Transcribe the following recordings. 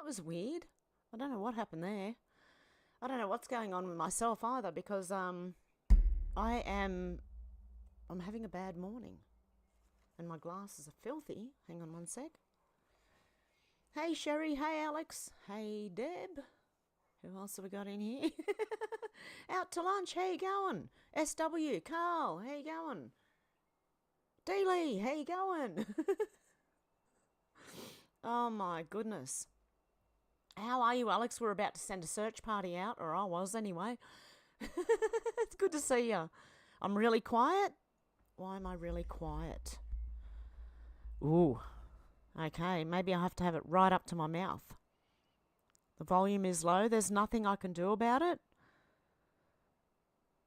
was weird. I don't know what happened there. I don't know what's going on with myself either, because I'm having a bad morning. And my glasses are filthy. Hang on one sec. Hey Sherry, hey Alex, hey Deb. Who else have we got in here? Out to lunch, how you going? SW, Carl, how you going? D-Lee, how you going? Oh my goodness. How are you, Alex? We're about to send a search party out, or I was anyway. It's good to see you. I'm really quiet. Why am I really quiet? Ooh. Okay, maybe I have to have it right up to my mouth. The volume is low. There's nothing I can do about it.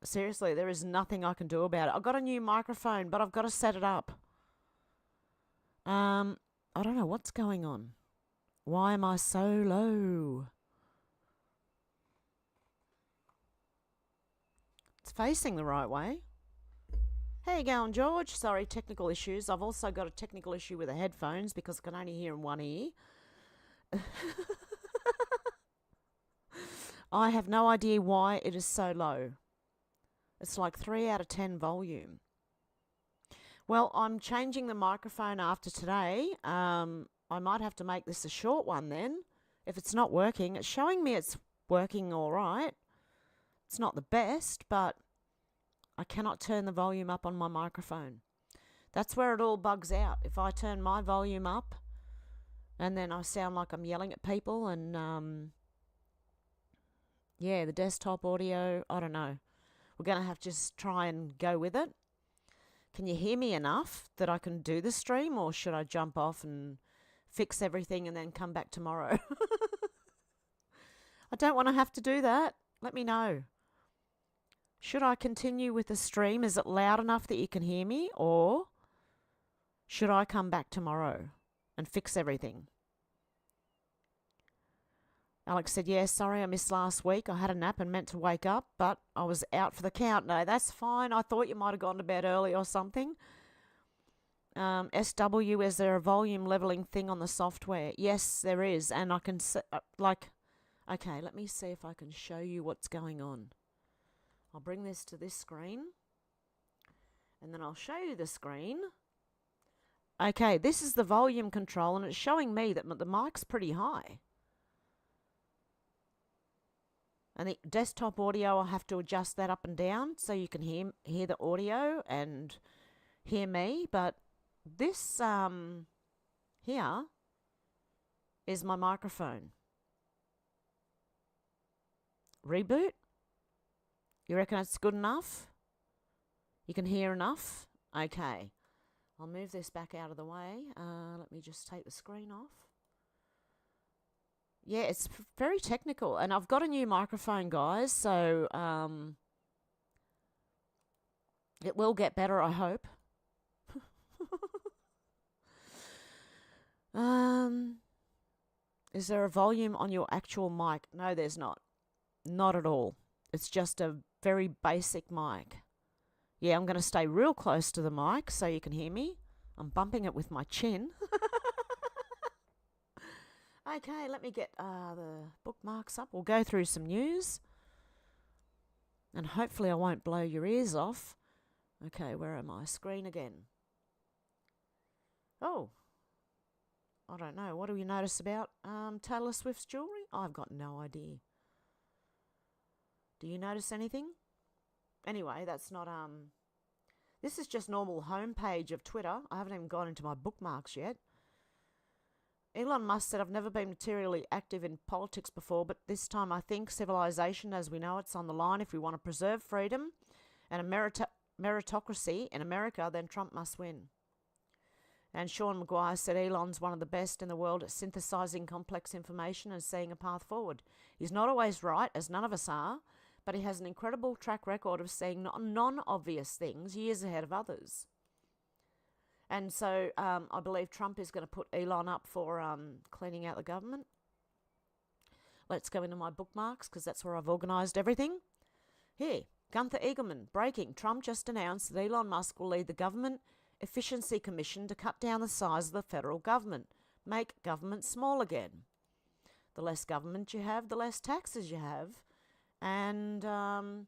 Seriously, there is nothing I can do about it. I've got a new microphone, but I've got to set it up. I don't know what's going on. Why am I so low? It's facing the right way. How you going, George? Sorry, technical issues. I've also got a technical issue with the headphones because I can only hear in one ear. I have no idea why it is so low. It's like 3 out of 10 volume. Well, I'm changing the microphone after today. I might have to make this a short one then. If it's not working, it's showing me it's working all right. It's not the best, but I cannot turn the volume up on my microphone. That's where it all bugs out. If I turn my volume up and then I sound like I'm yelling at people and, yeah, the desktop audio, I don't know. We're going to have to just try and go with it. Can you hear me enough that I can do the stream, or should I jump off and fix everything and then come back tomorrow? I don't want to have to do that. Let me know. Should I continue with the stream? Is it loud enough that you can hear me, or should I come back tomorrow and fix everything? Alex said, yeah, sorry I missed last week. I had a nap and meant to wake up, but I was out for the count. No, that's fine. I thought you might have gone to bed early or something. SW, is there a volume leveling thing on the software? Yes, there is. And I can, okay, let me see if I can show you what's going on. I'll bring this to this screen, and then I'll show you the screen. Okay, this is the volume control, and it's showing me that the mic's pretty high. And the desktop audio, I'll have to adjust that up and down so you can hear the audio and hear me. But this here is my microphone. Reboot. You reckon it's good enough? You can hear enough? Okay. I'll move this back out of the way. Let me just take the screen off. Yeah, it's very technical. And I've got a new microphone, guys, so it will get better, I hope. Is there a volume on your actual mic? No, there's not. Not at all. It's just a very basic mic. Yeah, I'm going to stay real close to the mic so you can hear me. I'm bumping it with my chin. Okay, let me get the bookmarks up. We'll go through some news. And hopefully I won't blow your ears off. Okay, where am I? Screen again. Oh. I don't know. What do we notice about Taylor Swift's jewellery? I've got no idea. Do you notice anything? Anyway, that's not... This is just normal homepage of Twitter. I haven't even gone into my bookmarks yet. Elon Musk said, I've never been materially active in politics before, but this time I think civilization as we know it's on the line. If we want to preserve freedom and a meritocracy in America, then Trump must win. And Sean McGuire said Elon's one of the best in the world at synthesizing complex information and seeing a path forward. He's not always right, as none of us are, but he has an incredible track record of seeing non-obvious things years ahead of others. And so I believe Trump is going to put Elon up for cleaning out the government. Let's go into my bookmarks because that's where I've organised everything. Here, Gunther Eagleman, breaking. Trump just announced that Elon Musk will lead the Government Efficiency Commission to cut down the size of the federal government, make government small again. The less government you have, the less taxes you have. And, the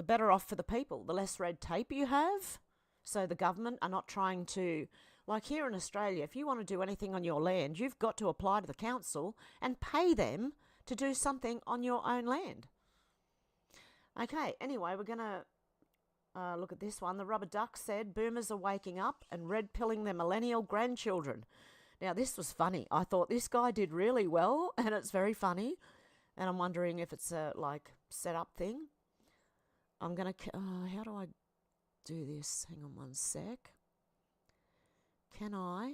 better off for the people. The less red tape you have. So the government are not trying to... Like here in Australia, if you want to do anything on your land, you've got to apply to the council and pay them to do something on your own land. Okay, anyway, we're going to look at this one. The rubber duck said, boomers are waking up and red-pilling their millennial grandchildren. Now, this was funny. I thought this guy did really well, and it's very funny. And I'm wondering if it's a, set-up thing. I'm going to... how do I do this? Hang on one sec. Can I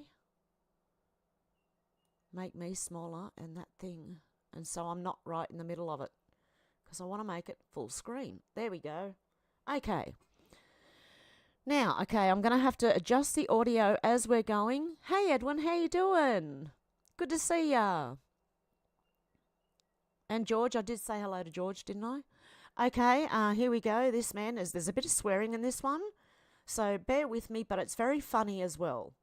make me smaller and that thing, and so I'm not right in the middle of it, because I want to make it full screen. There we go. Okay. Now, I'm going to have to adjust the audio as we're going. Hey, Edwin, how you doing? Good to see ya. And George, I did say hello to George, didn't I? Okay, here we go. This man there's a bit of swearing in this one, so bear with me, but it's very funny as well.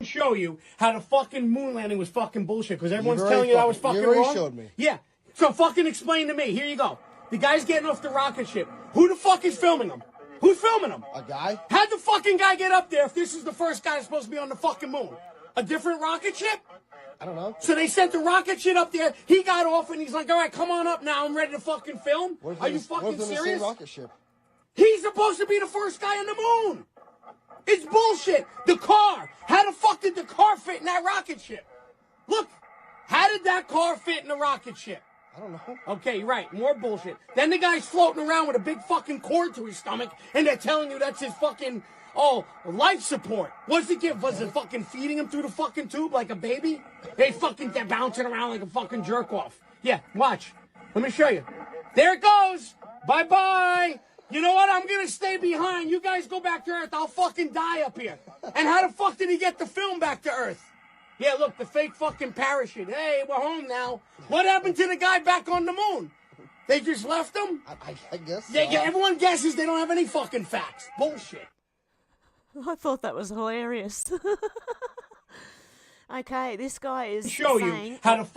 Show you how the fucking moon landing was fucking bullshit because everyone's telling you I was fucking wrong. You showed me. Yeah. So fucking explain to me. Here you go. The guy's getting off the rocket ship. Who the fuck is filming him? Who's filming him? A guy. How'd the fucking guy get up there if this is the first guy that's supposed to be on the fucking moon? A different rocket ship? I don't know. So they sent the rocket ship up there. He got off and he's like, all right, come on up now. I'm ready to fucking film. Are you fucking serious? The rocket ship? He's supposed to be the first guy on the moon. It's bullshit. The car. How the fuck did the car fit in that rocket ship? Look, how did that car fit in the rocket ship? I don't know. Okay, right. More bullshit. Then the guy's floating around with a big fucking cord to his stomach, and they're telling you that's his fucking, life support. What's the gift? Was it fucking feeding him through the fucking tube like a baby? They're bouncing around like a fucking jerk off. Yeah, watch. Let me show you. There it goes. Bye-bye. You know what? I'm going to stay behind. You guys go back to Earth. I'll fucking die up here. And how the fuck did he get the film back to Earth? Yeah, look, the fake fucking parachute. Hey, we're home now. What happened to the guy back on the moon? They just left him? I guess so. Yeah, everyone guesses they don't have any fucking facts. Bullshit. I thought that was hilarious. Okay, this guy is show saying you how to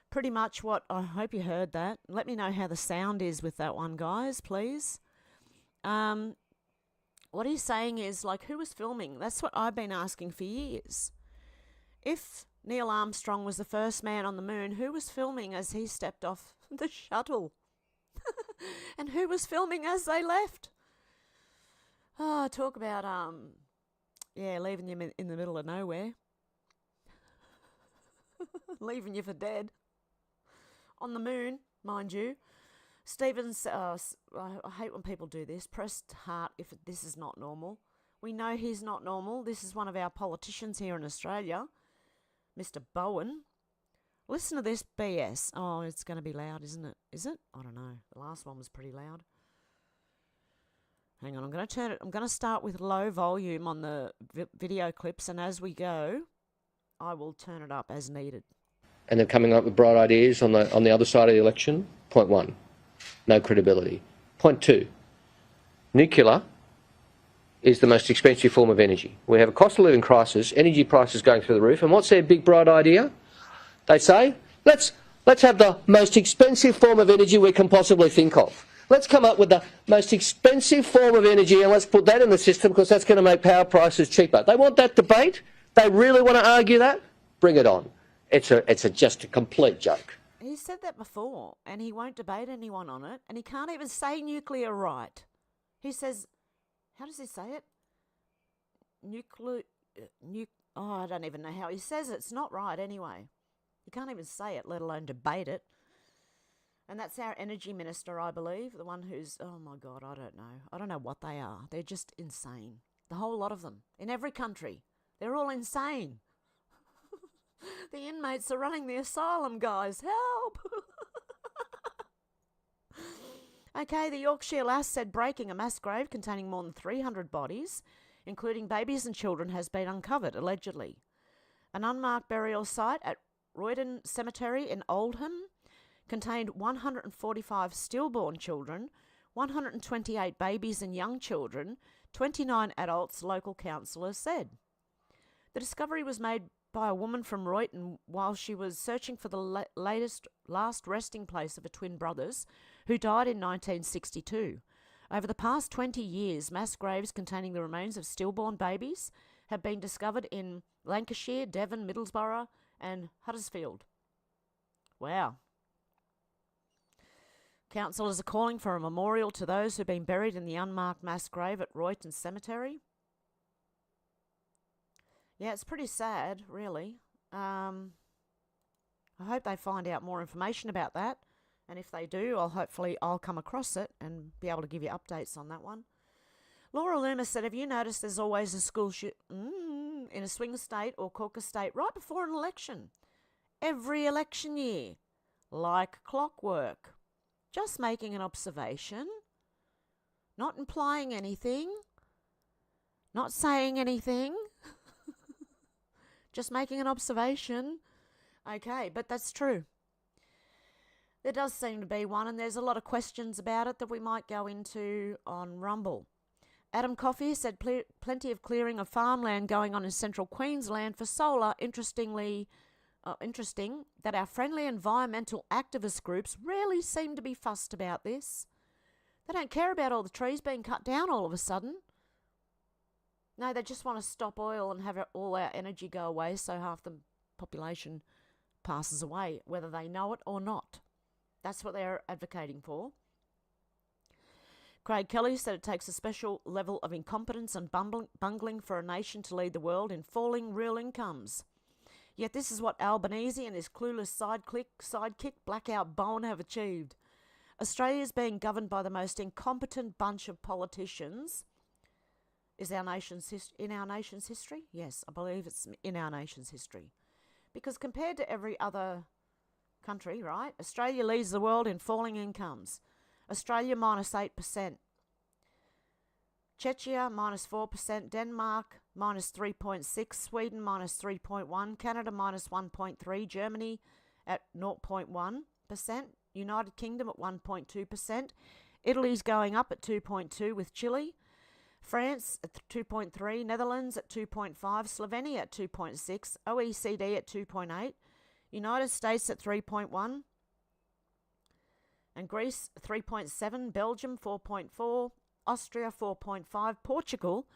pretty much what... I hope you heard that. Let me know how the sound is with that one, guys, please. What he's saying is, who was filming? That's what I've been asking for years. If Neil Armstrong was the first man on the moon, who was filming as he stepped off the shuttle? And who was filming as they left? Oh, talk about, leaving you in the middle of nowhere. Leaving you for dead. On the moon, mind you. Stevens, I hate when people do this. Pressed heart if this is not normal. We know he's not normal. This is one of our politicians here in Australia, Mr. Bowen. Listen to this BS. Oh, it's going to be loud, isn't it? Is it? I don't know. The last one was pretty loud. Hang on, I'm going to turn it. I'm going to start with low volume on the video clips, and as we go, I will turn it up as needed. And they're coming up with bright ideas on the other side of the election. Point one. No credibility. Point two, nuclear is the most expensive form of energy. We have a cost of living crisis, energy prices going through the roof, and what's their big bright idea? They say, let's have the most expensive form of energy we can possibly think of. Let's come up with the most expensive form of energy and let's put that in the system because that's going to make power prices cheaper. They want that debate? They really want to argue that? Bring it on. It's just a complete joke. He said that before, and he won't debate anyone on it, and he can't even say nuclear right. He says, how does he say it? I don't even know how he says it. It's not right anyway. He can't even say it, let alone debate it. And that's our energy minister, I believe, the one who's, oh my God, I don't know. I don't know what they are. They're just insane. The whole lot of them, in every country. They're all insane. The inmates are running the asylum, guys. Help! Okay, the Yorkshire lass said breaking a mass grave containing more than 300 bodies, including babies and children, has been uncovered, allegedly. An unmarked burial site at Royden Cemetery in Oldham contained 145 stillborn children, 128 babies and young children, 29 adults, local councillors said. The discovery was made by a woman from Reuters while she was searching for the last resting place of her twin brothers, who died in 1962. Over the past 20 years, mass graves containing the remains of stillborn babies have been discovered in Lancashire, Devon, Middlesbrough, and Huddersfield. Wow. Councillors are calling for a memorial to those who've been buried in the unmarked mass grave at Royton Cemetery. Yeah, it's pretty sad, really. I hope they find out more information about that. And if they do, I'll come across it and be able to give you updates on that one. Laura Loomis said, have you noticed there's always a school in a swing state or caucus state right before an election? Every election year. Like clockwork. Just making an observation. Not implying anything. Not saying anything. Just making an observation. Okay, but that's true. There does seem to be one, and there's a lot of questions about it that we might go into on Rumble. Adam Coffey said plenty of clearing of farmland going on in central Queensland for solar. Interesting that our friendly environmental activist groups rarely seem to be fussed about this. They don't care about all the trees being cut down all of a sudden. No, they just want to stop oil and have all our energy go away so half the population passes away, whether they know it or not. That's what they're advocating for. Craig Kelly said it takes a special level of incompetence and bungling for a nation to lead the world in falling real incomes. Yet this is what Albanese and his clueless sidekick Blackout Bowen have achieved. Australia is being governed by the most incompetent bunch of politicians. Is in our nation's history? Yes, I believe it's in our nation's history. Because compared to every other country, right? Australia leads the world in falling incomes. Australia minus 8%. Czechia minus 4%. Denmark minus 3.6%. Sweden minus 3.1%. Canada minus 1.3%. Germany at 0.1%. United Kingdom at 1.2%. Italy's going up at 2.2% with Chile. France at 2.3%. Netherlands at 2.5%. Slovenia at 2.6%. OECD at 2.8%. United States at 3.1%, and Greece 3.7%, Belgium 4.4%, Austria 4.5%, Portugal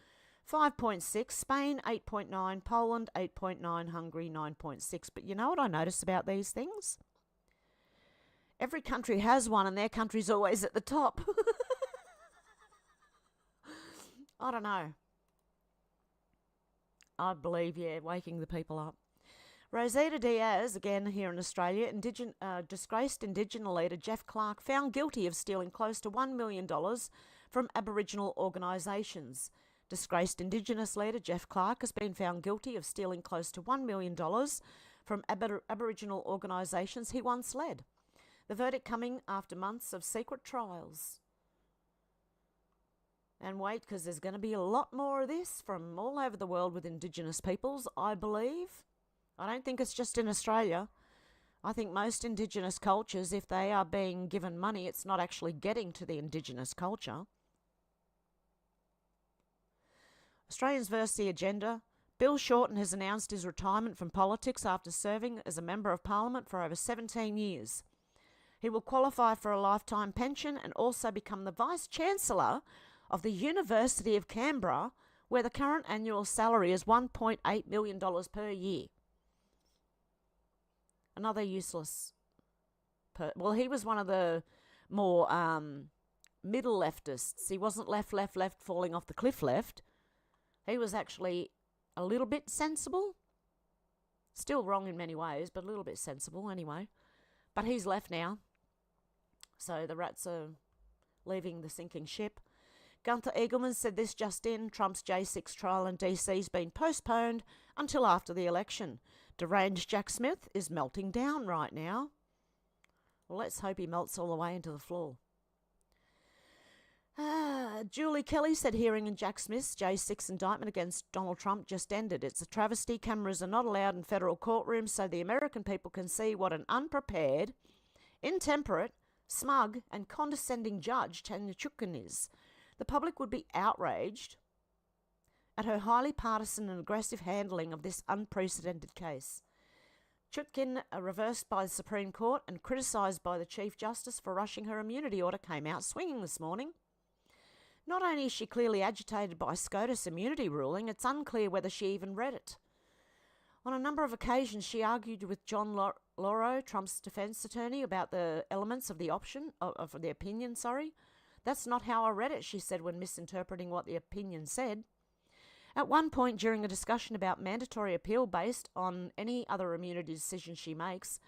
5.6%, Spain 8.9%, Poland 8.9%, Hungary 9.6%. But you know what I notice about these things? Every country has one, and their country's always at the top. I don't know. I believe, waking the people up. Rosita Diaz, again here in Australia, disgraced Indigenous leader Jeff Clark found guilty of stealing close to $1 million from Aboriginal organisations. Disgraced Indigenous leader Jeff Clark has been found guilty of stealing close to $1 million from Aboriginal organisations he once led. The verdict coming after months of secret trials. And wait, because there's going to be a lot more of this from all over the world with Indigenous peoples, I believe. I don't think it's just in Australia. I think most Indigenous cultures, if they are being given money, it's not actually getting to the Indigenous culture. Australians versus the agenda. Bill Shorten has announced his retirement from politics after serving as a Member of Parliament for over 17 years. He will qualify for a lifetime pension and also become the Vice-Chancellor of the University of Canberra, where the current annual salary is $1.8 million per year. Another useless well, he was one of the more middle leftists. He wasn't left, falling off the cliff left. He was actually a little bit sensible. Still wrong in many ways, but a little bit sensible anyway. But he's left now. So the rats are leaving the sinking ship. Gunther Eagleman said this just in. Trump's J6 trial in DC's been postponed until after the election. Deranged Jack Smith is melting down right now. Well, let's hope he melts all the way into the floor. Julie Kelly said hearing in Jack Smith's J6 indictment against Donald Trump just ended. It's a travesty. Cameras are not allowed in federal courtrooms so the American people can see what an unprepared, intemperate, smug and condescending judge Tanya Chutkan is. The public would be outraged at her highly partisan and aggressive handling of this unprecedented case. Chutkan, reversed by the Supreme Court and criticised by the Chief Justice for rushing her immunity order, came out swinging this morning. Not only is she clearly agitated by SCOTUS immunity ruling, it's unclear whether she even read it. On a number of occasions, she argued with John Lauro, Trump's defence attorney, about the elements of the opinion. That's not how I read it, she said when misinterpreting what the opinion said. At one point during a discussion about mandatory appeal based on any other immunity decision she makes,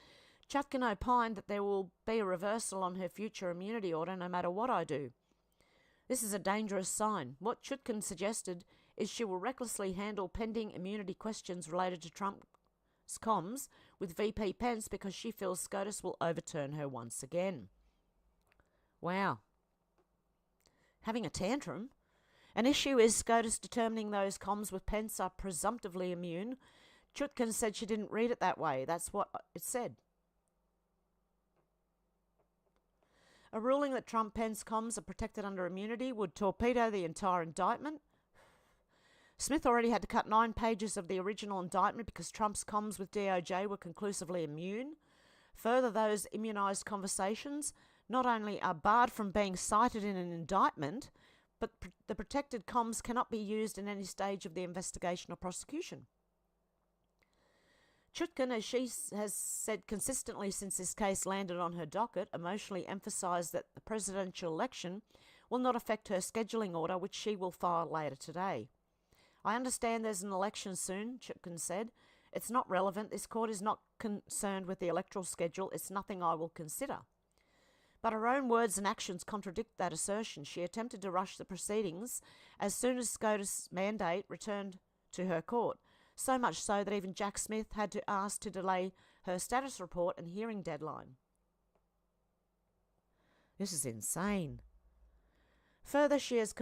Chutkan opined that there will be a reversal on her future immunity order no matter what I do. This is a dangerous sign. What Chutkan suggested is she will recklessly handle pending immunity questions related to Trump's comms with VP Pence because she feels SCOTUS will overturn her once again. Wow. Having a tantrum. An issue is SCOTUS determining those comms with Pence are presumptively immune. Chutkan said she didn't read it that way. That's what it said. A ruling that Trump-Pence comms are protected under immunity would torpedo the entire indictment. Smith already had to cut 9 pages of the original indictment because Trump's comms with DOJ were conclusively immune. Further, those immunised conversations not only are barred from being cited in an indictment, but the protected comms cannot be used in any stage of the investigation or prosecution. Chutkan, as she has said consistently since this case landed on her docket, emotionally emphasised that the presidential election will not affect her scheduling order, which she will file later today. I understand there's an election soon, Chutkan said. It's not relevant. This court is not concerned with the electoral schedule. It's nothing I will consider. But her own words and actions contradict that assertion. She attempted to rush the proceedings as soon as SCOTUS' mandate returned to her court. So much so that even Jack Smith had to ask to delay her status report and hearing deadline. This is insane. Further, she is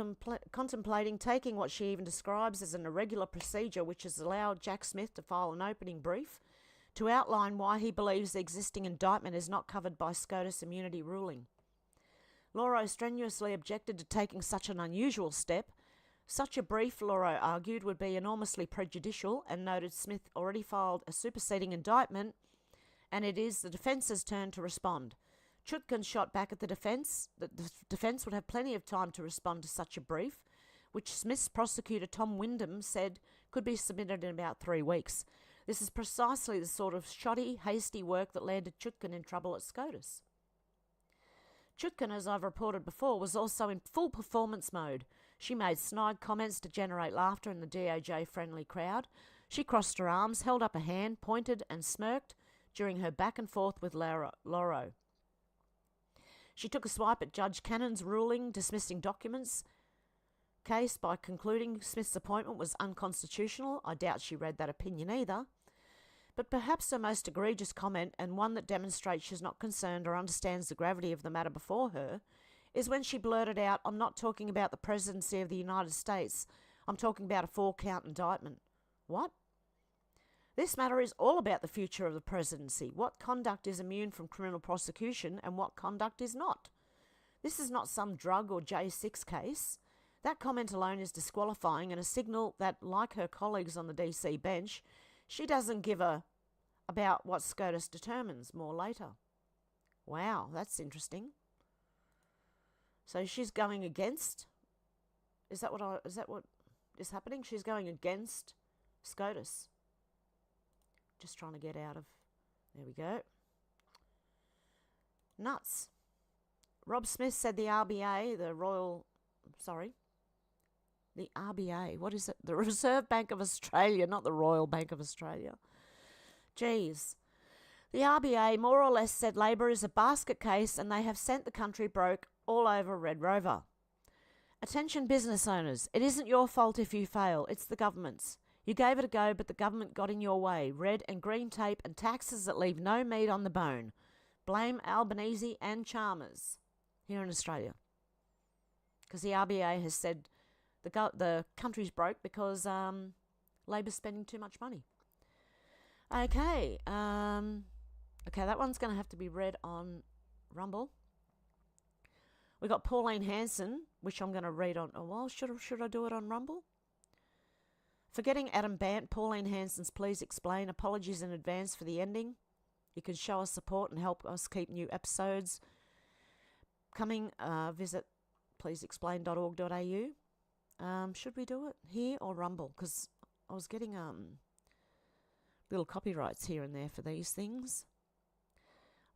contemplating taking what she even describes as an irregular procedure which has allowed Jack Smith to file an opening brief to outline why he believes the existing indictment is not covered by SCOTUS immunity ruling. Lauro strenuously objected to taking such an unusual step. Such a brief, Lauro argued, would be enormously prejudicial and noted Smith already filed a superseding indictment and it is the defence's turn to respond. Chutkan shot back at the defense that the defense would have plenty of time to respond to such a brief, which Smith's prosecutor Tom Wyndham said could be submitted in about 3 weeks. This is precisely the sort of shoddy, hasty work that landed Chutkan in trouble at SCOTUS. Chutkan, as I've reported before, was also in full performance mode. She made snide comments to generate laughter in the DOJ-friendly crowd. She crossed her arms, held up a hand, pointed and smirked during her back and forth with Lauro. She took a swipe at Judge Cannon's ruling dismissing documents case by concluding Smith's appointment was unconstitutional. I doubt she read that opinion either. But perhaps her most egregious comment, and one that demonstrates she's not concerned or understands the gravity of the matter before her, is when she blurted out, "I'm not talking about the presidency of the United States. I'm talking about a 4-count indictment." What? This matter is all about the future of the presidency. What conduct is immune from criminal prosecution and what conduct is not? This is not some drug or J6 case. That comment alone is disqualifying and a signal that, like her colleagues on the DC bench, she doesn't give a about what SCOTUS determines. More later. Wow, that's interesting. So she's going against. Is that what is happening? She's going against SCOTUS. Just trying to get out of. There we go. Nuts. Rob Smith said the RBA, the RBA, what is it? The Reserve Bank of Australia, not the Royal Bank of Australia. Geez. The RBA more or less said Labor is a basket case and they have sent the country broke all over Red Rover. Attention business owners, it isn't your fault if you fail, it's the government's. You gave it a go, but the government got in your way. Red and green tape and taxes that leave no meat on the bone. Blame Albanese and Chalmers here in Australia. Because the RBA has said the country's broke because Labor's spending too much money. Okay, that one's going to have to be read on Rumble. We got Pauline Hanson, which I'm going to read on. Oh, well, should I do it on Rumble? Forgetting Adam Bant, Pauline Hanson's Please Explain. Apologies in advance for the ending. You can show us support and help us keep new episodes coming. Visit pleaseexplain.org.au. Should we do it here or Rumble? Because I was getting little copyrights here and there for these things.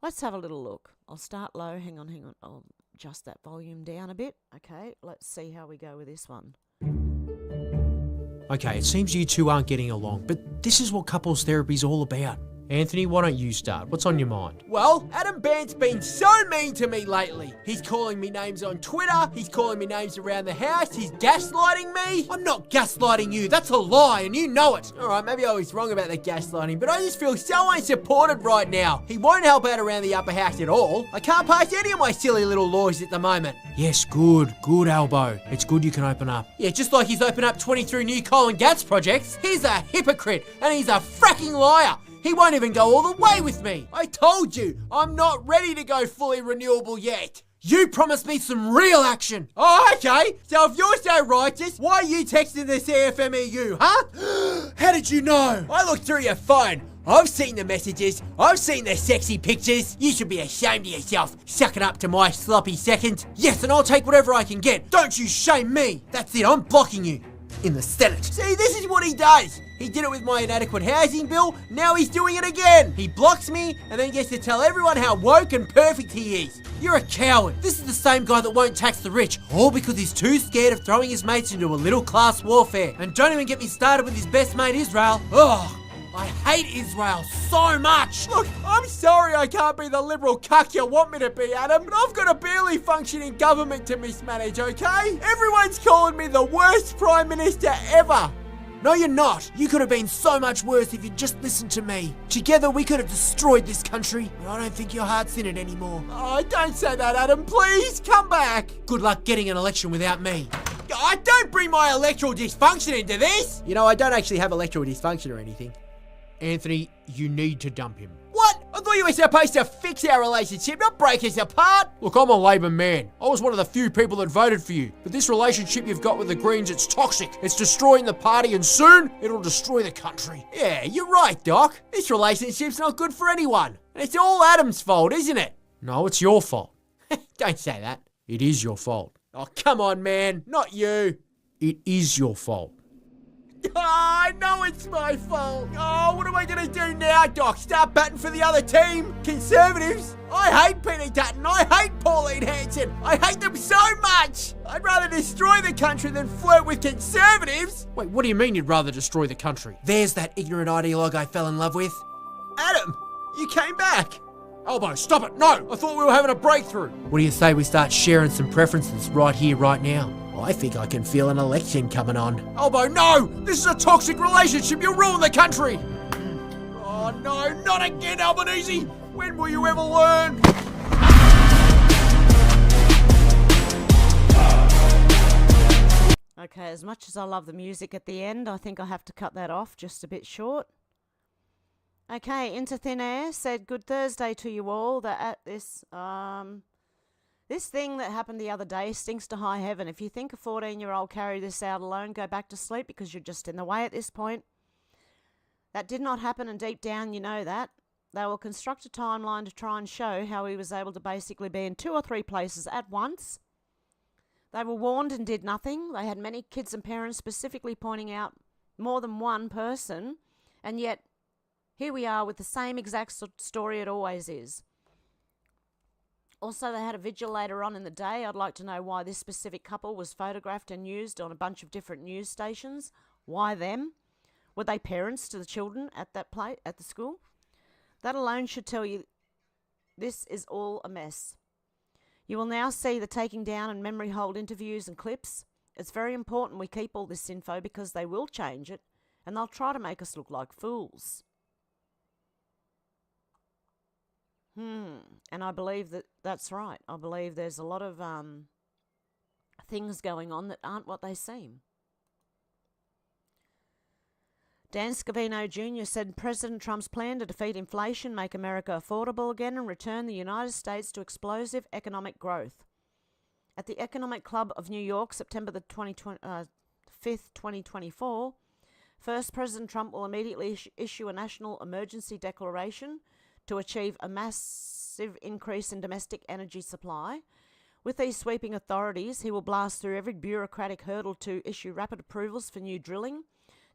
Let's have a little look. I'll start low. Hang on. I'll adjust that volume down a bit. Okay, let's see how we go with this one. Okay, it seems you two aren't getting along, but this is what couples therapy is all about. Anthony, why don't you start? What's on your mind? Well, Adam Bant's been so mean to me lately. He's calling me names on Twitter. He's calling me names around the house. He's gaslighting me. I'm not gaslighting you. That's a lie, and you know it. All right, maybe I was wrong about the gaslighting, but I just feel so unsupported right now. He won't help out around the upper house at all. I can't pass any of my silly little laws at the moment. Yes, good, Albo. It's good you can open up. Yeah, just like he's opened up 23 new coal and gas projects. He's a hypocrite, and he's a fracking liar. He won't even go all the way with me. I told you, I'm not ready to go fully renewable yet. You promised me some real action. Oh, okay. So if you're so righteous, why are you texting the CFMEU, huh? How did you know? I looked through your phone. I've seen the messages. I've seen the sexy pictures. You should be ashamed of yourself, sucking up to my sloppy second. Yes, and I'll take whatever I can get. Don't you shame me. That's it, I'm blocking you. In the Senate. See, this is what he does. He did it with my inadequate housing bill, now he's doing it again. He blocks me and then gets to tell everyone how woke and perfect he is. You're a coward. This is the same guy that won't tax the rich, all because he's too scared of throwing his mates into a little class warfare. And don't even get me started with his best mate Israel. Ugh. I hate Israel so much. Look, I'm sorry I can't be the liberal cuck you want me to be, Adam, but I've got a barely functioning government to mismanage, okay? Everyone's calling me the worst Prime Minister ever. No, you're not. You could have been so much worse if you'd just listened to me. Together, we could have destroyed this country, but I don't think your heart's in it anymore. Oh, don't say that, Adam. Please, come back. Good luck getting an election without me. I don't bring my electoral dysfunction into this. You know, I don't actually have electoral dysfunction or anything. Anthony, you need to dump him. What? I thought you were supposed to fix our relationship, not break us apart. Look, I'm a Labor man. I was one of the few people that voted for you. But this relationship you've got with the Greens, it's toxic. It's destroying the party and soon it'll destroy the country. Yeah, you're right, Doc. This relationship's not good for anyone. And it's all Adam's fault, isn't it? No, it's your fault. Don't say that. It is your fault. Oh, come on, man. Not you. It is your fault. Oh, I know it's my fault. Oh, what am I going to do now, Doc? Start batting for the other team? Conservatives? I hate Peter Dutton. I hate Pauline Hanson. I hate them so much. I'd rather destroy the country than flirt with conservatives. Wait, what do you mean you'd rather destroy the country? There's that ignorant ideologue I fell in love with. Adam, you came back. Elbow, stop it. No, I thought we were having a breakthrough. What do you say we start sharing some preferences right here, right now? I think I can feel an election coming on. Elbow, no! This is a toxic relationship. You'll ruin the country. Oh no, not again, Albanese! When will you ever learn? Okay, as much as I love the music at the end, I think I have to cut that off just a bit short. Okay, Into Thin Air said, good Thursday to you all. That at this thing that happened the other day stinks to high heaven. If you think a 14-year-old carried this out alone, go back to sleep because you're just in the way at this point. That did not happen, and deep down you know that. They will construct a timeline to try and show how he was able to basically be in 2 or 3 places at once. They were warned and did nothing. They had many kids and parents specifically pointing out more than one person, and yet here we are with the same exact story it always is. Also, they had a vigil later on in the day. I'd like to know why this specific couple was photographed and used on a bunch of different news stations. Why them? Were they parents to the children at that at the school? That alone should tell you this is all a mess. You will now see the taking down and memory hold interviews and clips. It's very important we keep all this info because they will change it and they'll try to make us look like fools. And I believe that that's right. I believe there's a lot of things going on that aren't what they seem. Dan Scavino Jr. said President Trump's plan to defeat inflation, make America affordable again, and return the United States to explosive economic growth. At the Economic Club of New York, September the 5th, 2024, First, President Trump will immediately issue a national emergency declaration to achieve a massive increase in domestic energy supply. With these sweeping authorities, he will blast through every bureaucratic hurdle to issue rapid approvals for new drilling,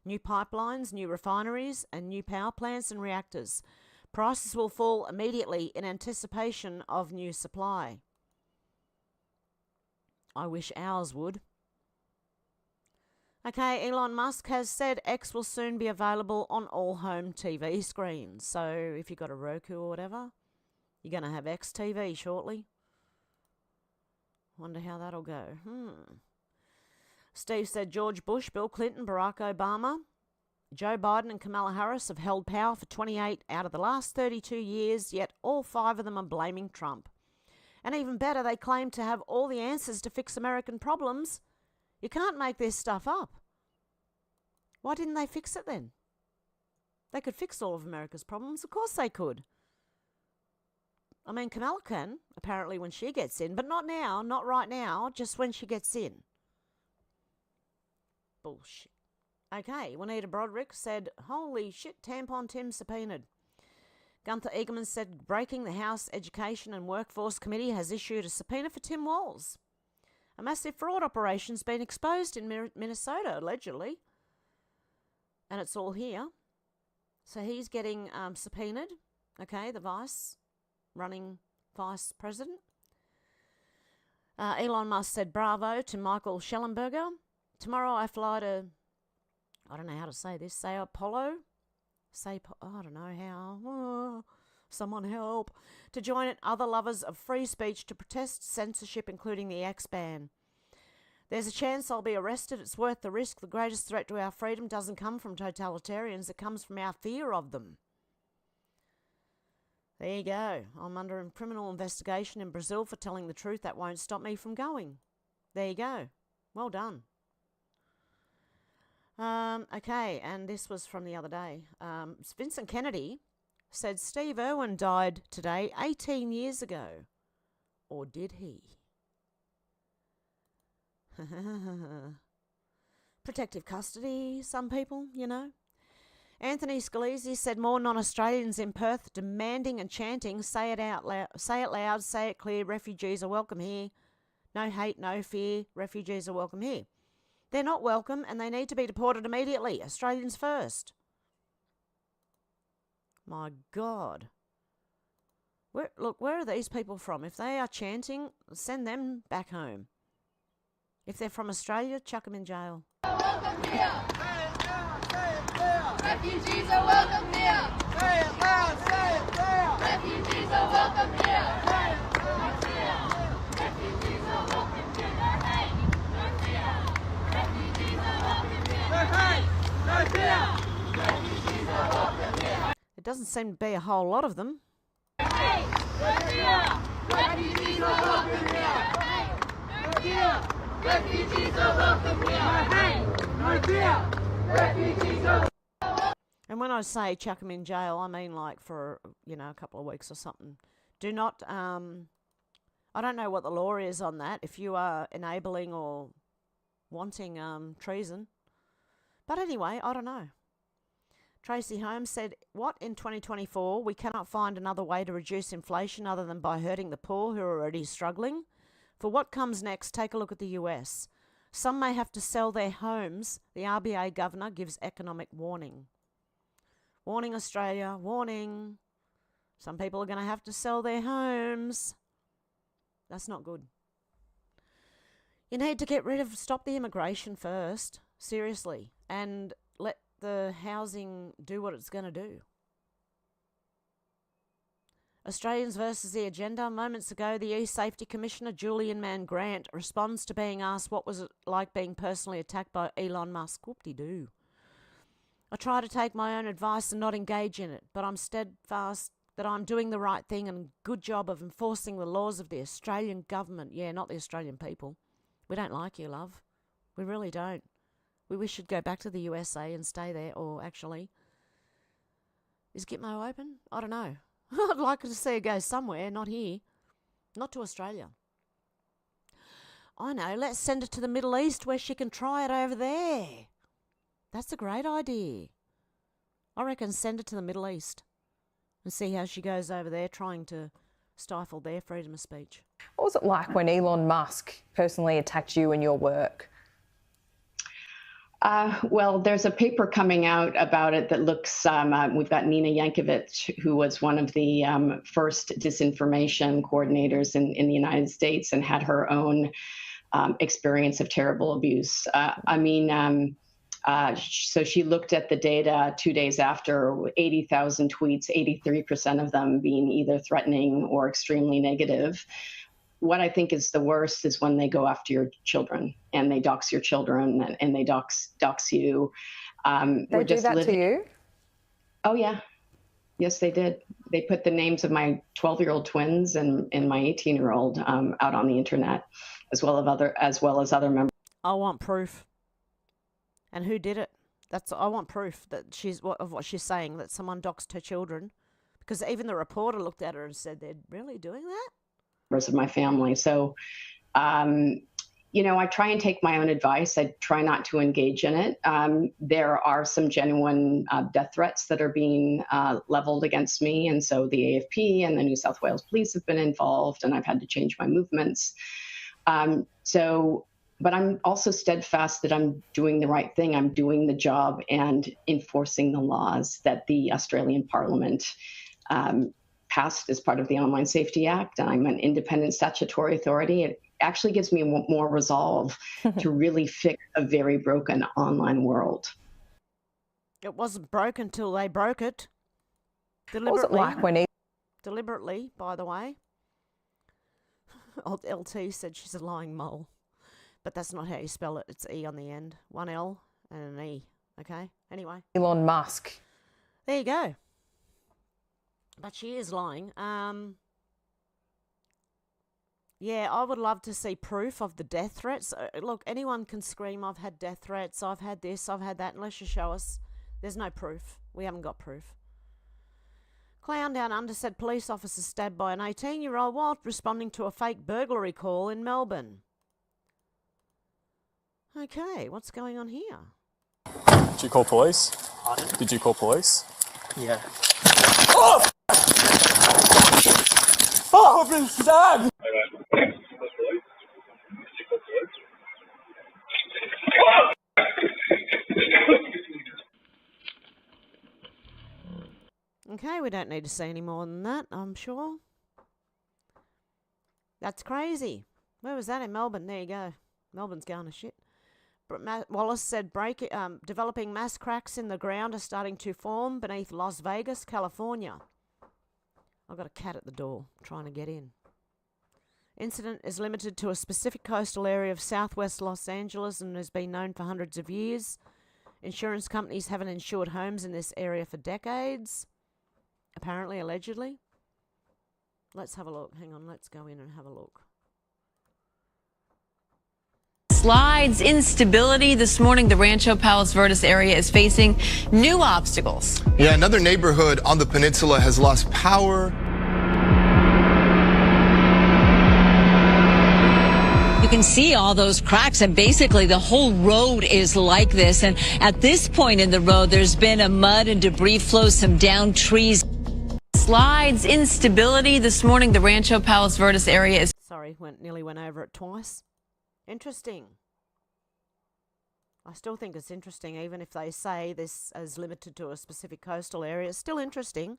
new pipelines, new refineries, and new power plants and reactors. Prices will fall immediately in anticipation of new supply. I wish ours would. Okay, Elon Musk has said X will soon be available on all home TV screens. So if you've got a Roku or whatever, you're going to have X TV shortly. Wonder how that'll go. Steve said George Bush, Bill Clinton, Barack Obama, Joe Biden and Kamala Harris have held power for 28 out of the last 32 years, yet all 5 of them are blaming Trump. And even better, they claim to have all the answers to fix American problems. You can't make this stuff up. Why didn't they fix it then? They could fix all of America's problems. Of course they could. I mean, Kamala can, apparently, when she gets in, but not now, not right now, just when she gets in. Bullshit. Okay, Juanita Broderick said, holy shit, Tampon Tim subpoenaed. Gunther Eagleman said, breaking the House Education and Workforce Committee has issued a subpoena for Tim Walz. A massive fraud operation's been exposed in Minnesota, allegedly. And it's all here. So he's getting subpoenaed. Okay, the running vice president. Elon Musk said bravo to Michael Schellenberger. Tomorrow I fly to, I don't know how to say this, Sao Paulo? I don't know how. Oh, someone help. To join other lovers of free speech to protest censorship, including the X ban. There's a chance I'll be arrested. It's worth the risk. The greatest threat to our freedom doesn't come from totalitarians. It comes from our fear of them. There you go. I'm under a criminal investigation in Brazil for telling the truth. That won't stop me from going. There you go. Well done. Okay, and this was from the other day. Vincent Kennedy said Steve Irwin died today 18 years ago. Or did he? Protective custody, some people, you know. Anthony Scalise said more non-Australians in Perth demanding and chanting, say it out loud, say it loud, say it clear, refugees are welcome here. No hate, no fear, refugees are welcome here. They're not welcome and they need to be deported immediately. Australians first. My God. Where are these people from? If they are chanting, send them back home. If they're from Australia, chuck them in jail. Welcome here. Say it loud, say it loud. Refugees are welcome here. Say it loud, say it loud. Refugees are welcome here. Say it loud, say it loud. Refugees are welcome here. No hate, no fear. Refugees are welcome here. No hate, no fear. Refugees are welcome here. It doesn't seem to be a whole lot of them. No hate, no fear. Refugees are welcome here. No hate, no fear. Refugees are welcome here. No hate, no fear. Refugees are. And when I say chuck them in jail, I mean like for, a couple of weeks or something. Do not, I don't know what the law is on that, if you are enabling or wanting treason. But anyway, I don't know. Tracy Holmes said, what, in 2024, we cannot find another way to reduce inflation other than by hurting the poor who are already struggling? For what comes next, take a look at the US. Some may have to sell their homes. The RBA governor gives economic warning. Warning, Australia, warning. Some people are going to have to sell their homes. That's not good. You need to stop the immigration first, seriously, and let the housing do what it's going to do. Australians versus the agenda. Moments ago, the E-Safety Commissioner, Julian Mann-Grant, responds to being asked what was it like being personally attacked by Elon Musk. Whoop-de-doo. I try to take my own advice and not engage in it, but I'm steadfast that I'm doing the right thing and good job of enforcing the laws of the Australian government. Yeah, not the Australian people. We don't like you, love. We really don't. We wish you'd go back to the USA and stay there, or actually, is Gitmo open? I don't know. I'd like to see her go somewhere, not here. Not to Australia. I know, let's send her to the Middle East where she can try it over there. That's a great idea. I reckon send it to the Middle East and see how she goes over there trying to stifle their freedom of speech. What was it like when Elon Musk personally attacked you and your work? Well, there's a paper coming out about it that looks, we've got Nina Yankovic, who was one of the first disinformation coordinators in the United States and had her own experience of terrible abuse. So she looked at the data 2 days after, 80,000 tweets, 83% of them being either threatening or extremely negative. What I think is the worst is when they go after your children and they dox your children and they dox you. They do that to you? Oh, yeah. Yes, they did. They put the names of my 12-year-old twins and my 18-year-old out on the internet, as well as other members. I want proof. And who did it? I want proof that of what she's saying, that someone doxed her children. Because even the reporter looked at her and said, they're really doing that? Of my family. So, I try and take my own advice. I try not to engage in it. There are some genuine death threats that are being leveled against me. And so the AFP and the New South Wales Police have been involved, and I've had to change my movements. But I'm also steadfast that I'm doing the right thing. I'm doing the job and enforcing the laws that the Australian Parliament passed as part of the Online Safety Act. I'm an independent statutory authority. It actually gives me more resolve to really fix a very broken online world. It wasn't broken till they broke it. Deliberately. What was it like when Deliberately, by the way. Old LT said she's a lying mole. But that's not how you spell it. It's E on the end. 1 L and an E. Okay? Anyway. Elon Musk. There you go. But she is lying. Yeah, I would love to see proof of the death threats. Look, anyone can scream, I've had death threats, I've had this, I've had that, unless you show us. There's no proof. We haven't got proof. Clown Down Under said police officer stabbed by an 18-year-old while responding to a fake burglary call in Melbourne. Okay, what's going on here? Did you call police? Pardon? Did you call police? Yeah. Oh! Oh, I've been stabbed! Okay, we don't need to see any more than that, I'm sure. That's crazy. Where was that? In Melbourne? There you go. Melbourne's going to shit. Wallace said developing mass cracks in the ground are starting to form beneath Las Vegas, California. I've got a cat at the door trying to get in. Incident is limited to a specific coastal area of southwest Los Angeles and has been known for hundreds of years. Insurance companies haven't insured homes in this area for decades. Apparently, allegedly. Let's have a look. Hang on, let's go in and have a look. Slides, instability. This morning, the Rancho Palos Verdes area is facing new obstacles. Yeah, another neighborhood on the peninsula has lost power. You can see all those cracks, and basically the whole road is like this. And at this point in the road, there's been a mud and debris flow, some downed trees. Slides, instability. This morning, the Rancho Palos Verdes area is... Sorry, nearly went over it twice. Interesting. I still think it's interesting, even if they say this is limited to a specific coastal area. It's still interesting.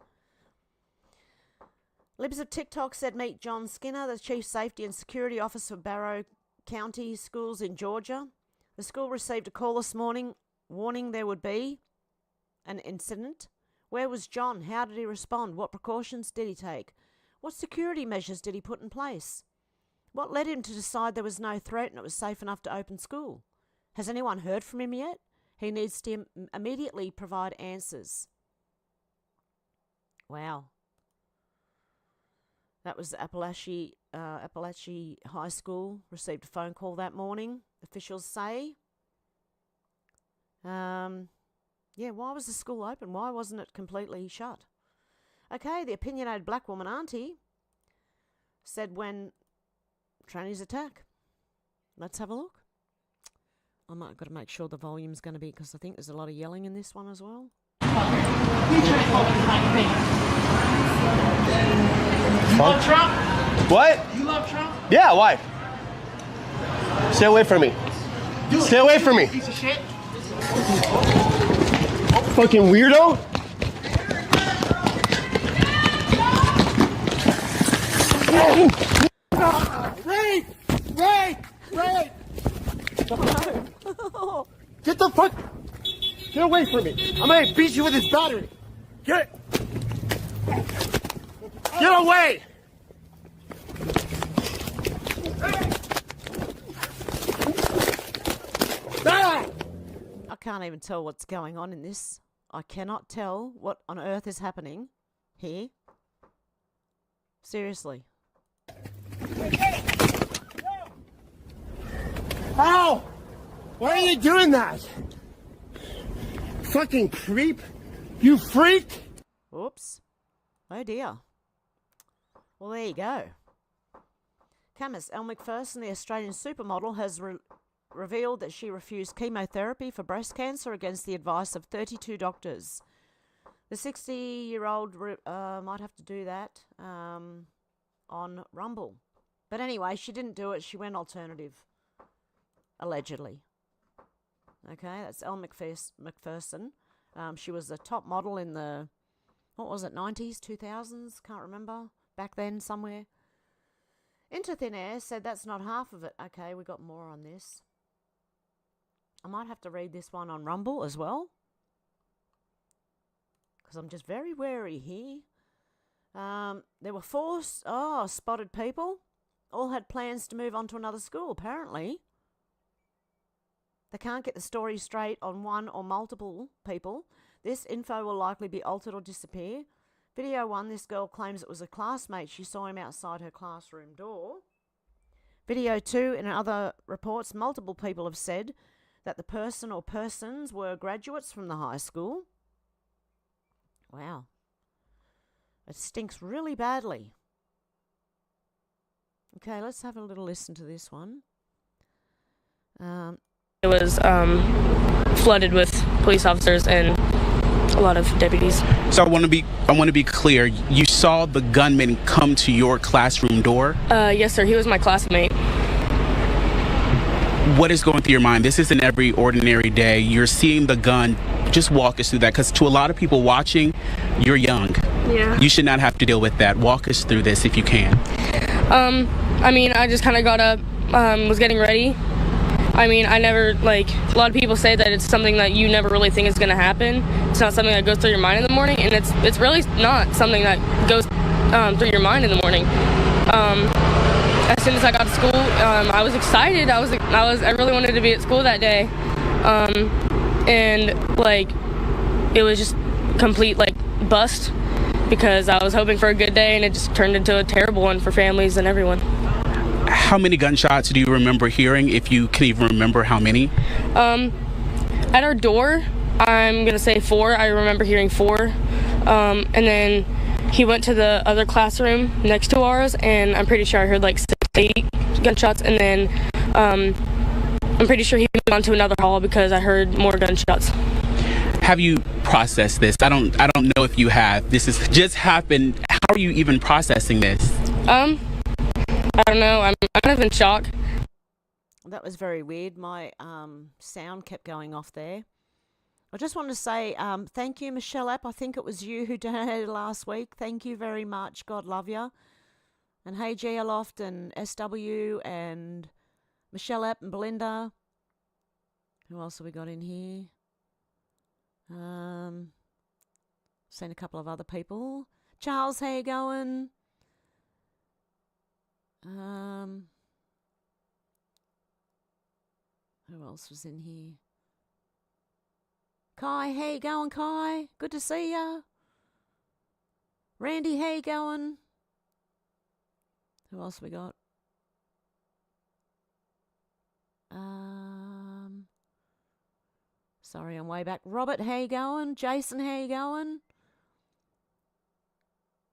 Libs of TikTok said meet John Skinner, the Chief Safety and Security Officer for Barrow County Schools in Georgia. The school received a call this morning warning there would be an incident. Where was John? How did he respond? What precautions did he take? What security measures did he put in place? What led him to decide there was no threat and it was safe enough to open school? Has anyone heard from him yet? He needs to immediately provide answers. Wow. That was Appalachia High School. Received a phone call that morning, officials say. Yeah, why was the school open? Why wasn't it completely shut? Okay, the opinionated black woman auntie said when trannies attack. Let's have a look. I might got to make sure the volume's going to be, because I think there's a lot of yelling in this one as well. You love Trump? What? You love Trump? Yeah, why? Stay away from me. Stay away from me. Piece of shit. Fucking weirdo. Rape! Rape! Rape! Get the fuck! Get away from me! I'm gonna beat you with this battery! Get away! I can't even tell what's going on in this. I cannot tell what on earth is happening here. Seriously. Ow! Why are you doing that? Fucking creep! You freak! Oops. Oh dear. Well, there you go. Chemist Elle Macpherson, the Australian supermodel, has revealed that she refused chemotherapy for breast cancer against the advice of 32 doctors. The 60-year-old might have to do that on Rumble. But anyway, she didn't do it. She went alternative, allegedly. Okay, that's Elle Macpherson. She was a top model in the, what was it, 90s, 2000s? Can't remember. Back then, somewhere. Into Thin Air said that's not half of it. Okay, we got more on this. I might have to read this one on Rumble as well, because I'm just very wary here. There were 4 spotted people. All had plans to move on to another school, apparently. They can't get the story straight on one or multiple people. This info will likely be altered or disappear. Video 1, this girl claims it was a classmate. She saw him outside her classroom door. Video 2, in other reports, multiple people have said that the person or persons were graduates from the high school. Wow. It stinks really badly. Okay, let's have a little listen to this one. It was flooded with police officers and a lot of deputies. So I want to be clear. You saw the gunman come to your classroom door? Yes, sir. He was my classmate. What is going through your mind? This isn't every ordinary day. You're seeing the gun. Just walk us through that, because to a lot of people watching, you're young. Yeah. You should not have to deal with that. Walk us through this if you can. I mean, I just kind of got up, was getting ready. I mean, I never, like, a lot of people say that it's something that you never really think is going to happen. It's not something that goes through your mind in the morning, and it's really not something that goes through your mind in the morning. As soon as I got to school, I was excited. I really wanted to be at school that day. And, like, it was just complete, like, bust, because I was hoping for a good day, and it just turned into a terrible one for families and everyone. How many gunshots do you remember hearing, if you can even remember how many? At our door, I'm going to say 4. I remember hearing 4. And then he went to the other classroom next to ours, and I'm pretty sure I heard like 6, 8 gunshots. And then I'm pretty sure he moved on to another hall because I heard more gunshots. Have you processed this? I don't know if you have. This has just happened. How are you even processing this? I don't know. I'm kind of in shock. That was very weird. My sound kept going off there. I just want to say thank you, Michelle App. I think it was you who donated last week. Thank you very much. God love you. And hey, G Aloft and SW and Michelle App and Belinda. Who else have we got in here? Seen a couple of other people. Charles, how you going? Who else was in here? Kai, how you going, Kai? Good to see ya. Randy, how you going? Who else we got? Sorry, I'm way back. Robert, how you going? Jason, how you going?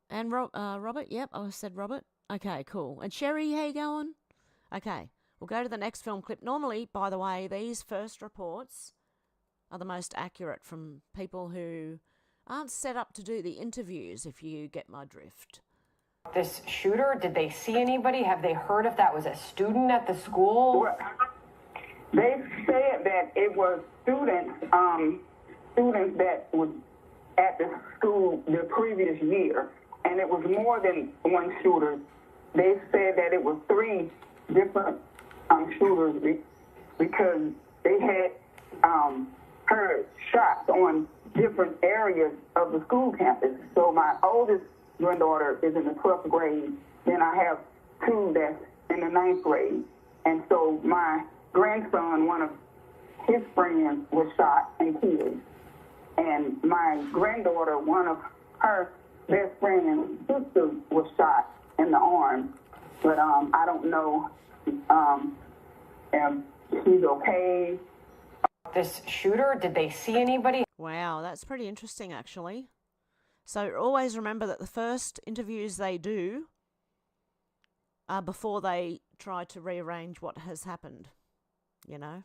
And Robert, yep, I said Robert. Okay, cool. And Sherry, how you going? Okay. We'll go to the next film clip. Normally, by the way, these first reports are the most accurate from people who aren't set up to do the interviews, if you get my drift. This shooter, did they see anybody? Have they heard if that was a student at the school? Well, they said that it was students that was at the school the previous year, and it was more than one shooter. They said that it was 3 different shooters because they had heard shots on different areas of the school campus. So my oldest granddaughter is in the 12th grade. Then I have 2 that's in the 9th grade. And so my grandson, one of his friends, was shot and killed. And my granddaughter, one of her best friend's sister, was shot in the arm. But I don't know if she's okay. This shooter, did they see anybody? Wow, that's pretty interesting, actually. So always remember that the first interviews they do are before they try to rearrange what has happened, you know,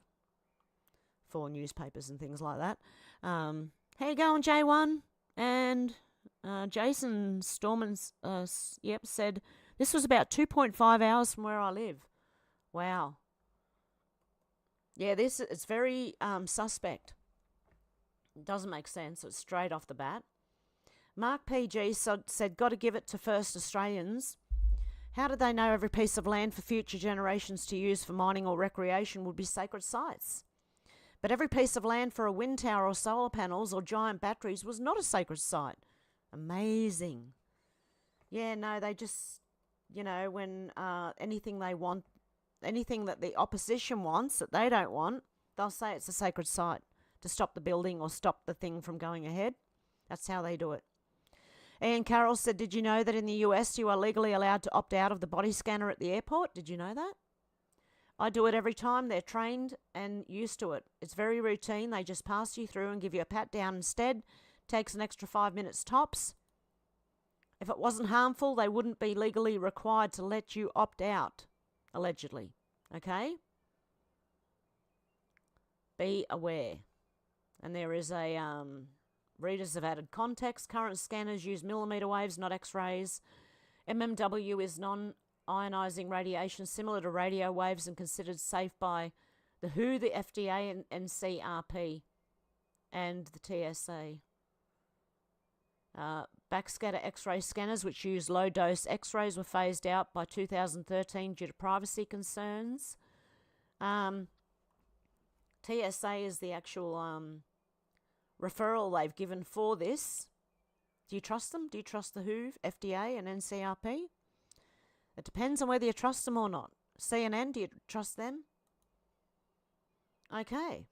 for newspapers and things like that. How you going, J1? And Jason Storman's, said, this was about 2.5 hours from where I live. Wow. Yeah, it's very suspect. It doesn't make sense. It's straight off the bat. Mark PG said, got to give it to first Australians. How did they know every piece of land for future generations to use for mining or recreation would be sacred sites? But every piece of land for a wind tower or solar panels or giant batteries was not a sacred site. Amazing. Yeah, no, they just, you know, when anything they want, anything that the opposition wants that they don't want, they'll say it's a sacred site to stop the building or stop the thing from going ahead. That's how they do it. Ian Carroll said, did you know that in the US you are legally allowed to opt out of the body scanner at the airport? Did you know that? I do it every time. They're trained and used to it. It's very routine. They just pass you through and give you a pat down instead. Takes an extra 5 minutes tops. If it wasn't harmful, they wouldn't be legally required to let you opt out, allegedly. Okay? Be aware. And there is a... readers have added context. Current scanners use millimetre waves, not X-rays. MMW is non-ionizing radiation similar to radio waves and considered safe by the WHO, the FDA, and NCRP, and the TSA. Backscatter X-ray scanners, which use low-dose X-rays, were phased out by 2013 due to privacy concerns. TSA is the actual... referral they've given for this. Do you trust them? Do you trust the WHO, FDA and NCRP? It depends on whether you trust them or not. CNN, do you trust them? Okay.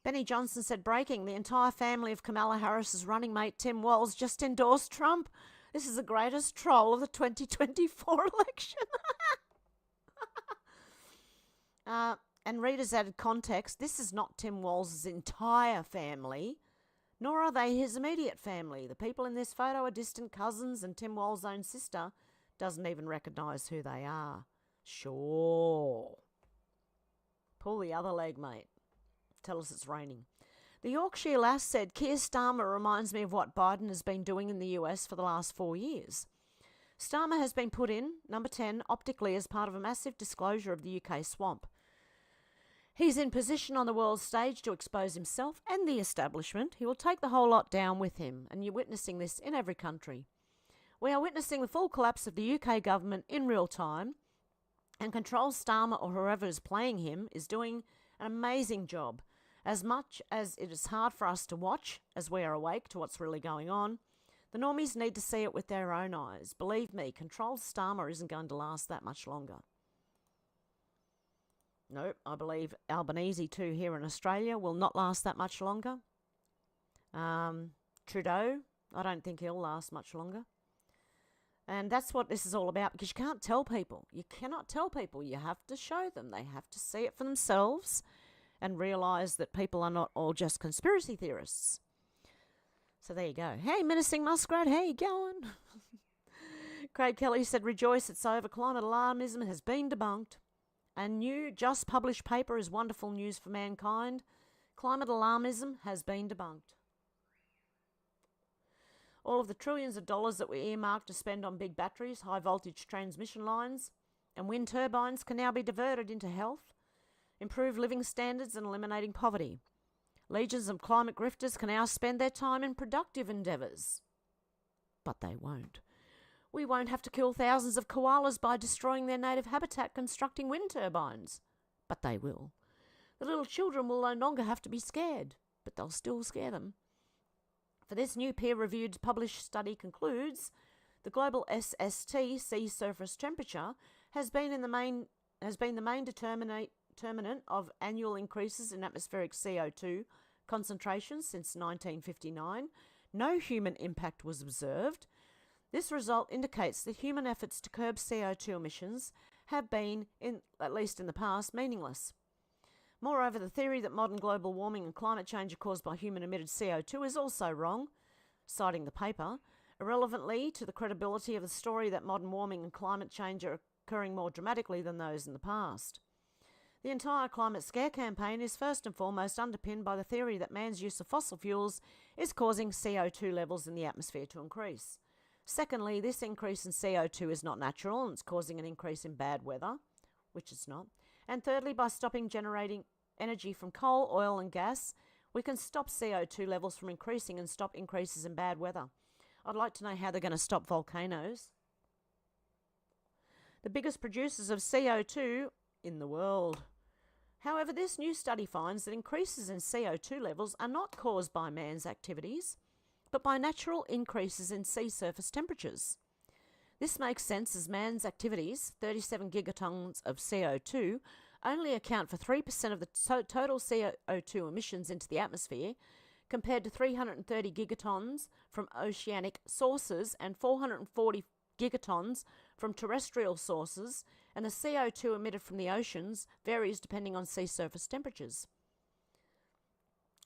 Benny Johnson said, breaking, the entire family of Kamala Harris's running mate Tim Walz just endorsed Trump. This is the greatest troll of the 2024 election. And readers added context. This is not Tim Walz's entire family, nor are they his immediate family. The people in this photo are distant cousins, and Tim Walz's own sister doesn't even recognise who they are. Sure. Pull the other leg, mate. Tell us it's raining. The Yorkshire lass said, Keir Starmer reminds me of what Biden has been doing in the US for the last 4 years. Starmer has been put in, number 10, optically as part of a massive disclosure of the UK swamp. He's in position on the world stage to expose himself and the establishment. He will take the whole lot down with him, and you're witnessing this in every country. We are witnessing the full collapse of the UK government in real time, and Control Starmer, or whoever is playing him, is doing an amazing job. As much as it is hard for us to watch, as we are awake to what's really going on, the normies need to see it with their own eyes. Believe me, Control Starmer isn't going to last that much longer. Nope, I believe Albanese too here in Australia will not last that much longer. Trudeau, I don't think he'll last much longer. And that's what this is all about, because you can't tell people. You cannot tell people. You have to show them. They have to see it for themselves and realise that people are not all just conspiracy theorists. So there you go. Hey, Menacing Muskrat, how you going? Craig Kelly said, rejoice, it's over. Climate alarmism has been debunked. A new, just published paper is wonderful news for mankind. Climate alarmism has been debunked. All of the trillions of dollars that we earmarked to spend on big batteries, high voltage transmission lines, and wind turbines can now be diverted into health, improved living standards, and eliminating poverty. Legions of climate grifters can now spend their time in productive endeavours. But they won't. We won't have to kill thousands of koalas by destroying their native habitat constructing wind turbines. But they will. The little children will no longer have to be scared, but they'll still scare them. For this new peer-reviewed published study concludes, the global SST, sea surface temperature, has been the main determinant of annual increases in atmospheric CO2 concentrations since 1959. No human impact was observed. This result indicates that human efforts to curb CO2 emissions have been, at least in the past, meaningless. Moreover, the theory that modern global warming and climate change are caused by human-emitted CO2 is also wrong, citing the paper, irrelevantly to the credibility of the story that modern warming and climate change are occurring more dramatically than those in the past. The entire climate scare campaign is first and foremost underpinned by the theory that man's use of fossil fuels is causing CO2 levels in the atmosphere to increase. Secondly, this increase in CO2 is not natural and it's causing an increase in bad weather, which it's not. And thirdly, by stopping generating energy from coal, oil and gas, we can stop CO2 levels from increasing and stop increases in bad weather. I'd like to know how they're going to stop volcanoes. The biggest producers of CO2 in the world. However, this new study finds that increases in CO2 levels are not caused by man's activities, but by natural increases in sea surface temperatures. This makes sense as man's activities, 37 gigatons of CO2, only account for 3% of the total CO2 emissions into the atmosphere, compared to 330 gigatons from oceanic sources and 440 gigatons from terrestrial sources, and the CO2 emitted from the oceans varies depending on sea surface temperatures.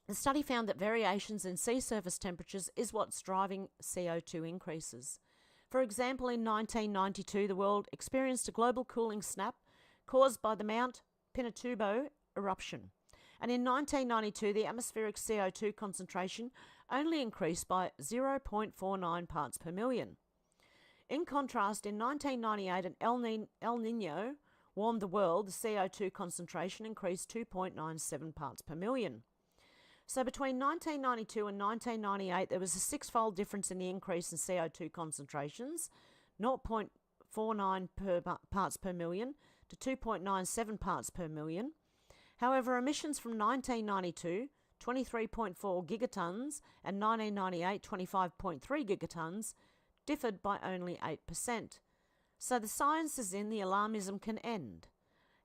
The study found that variations in sea surface temperatures is what's driving CO2 increases. For example, in 1992, the world experienced a global cooling snap caused by the Mount Pinatubo eruption. And in 1992, the atmospheric CO2 concentration only increased by 0.49 parts per million. In contrast, in 1998, an El Nino warmed the world. The CO2 concentration increased 2.97 parts per million. So between 1992 and 1998, there was a six-fold difference in the increase in CO2 concentrations, 0.49 parts per million to 2.97 parts per million. However, emissions from 1992, 23.4 gigatons, and 1998, 25.3 gigatons, differed by only 8%. So the science is in, the alarmism can end.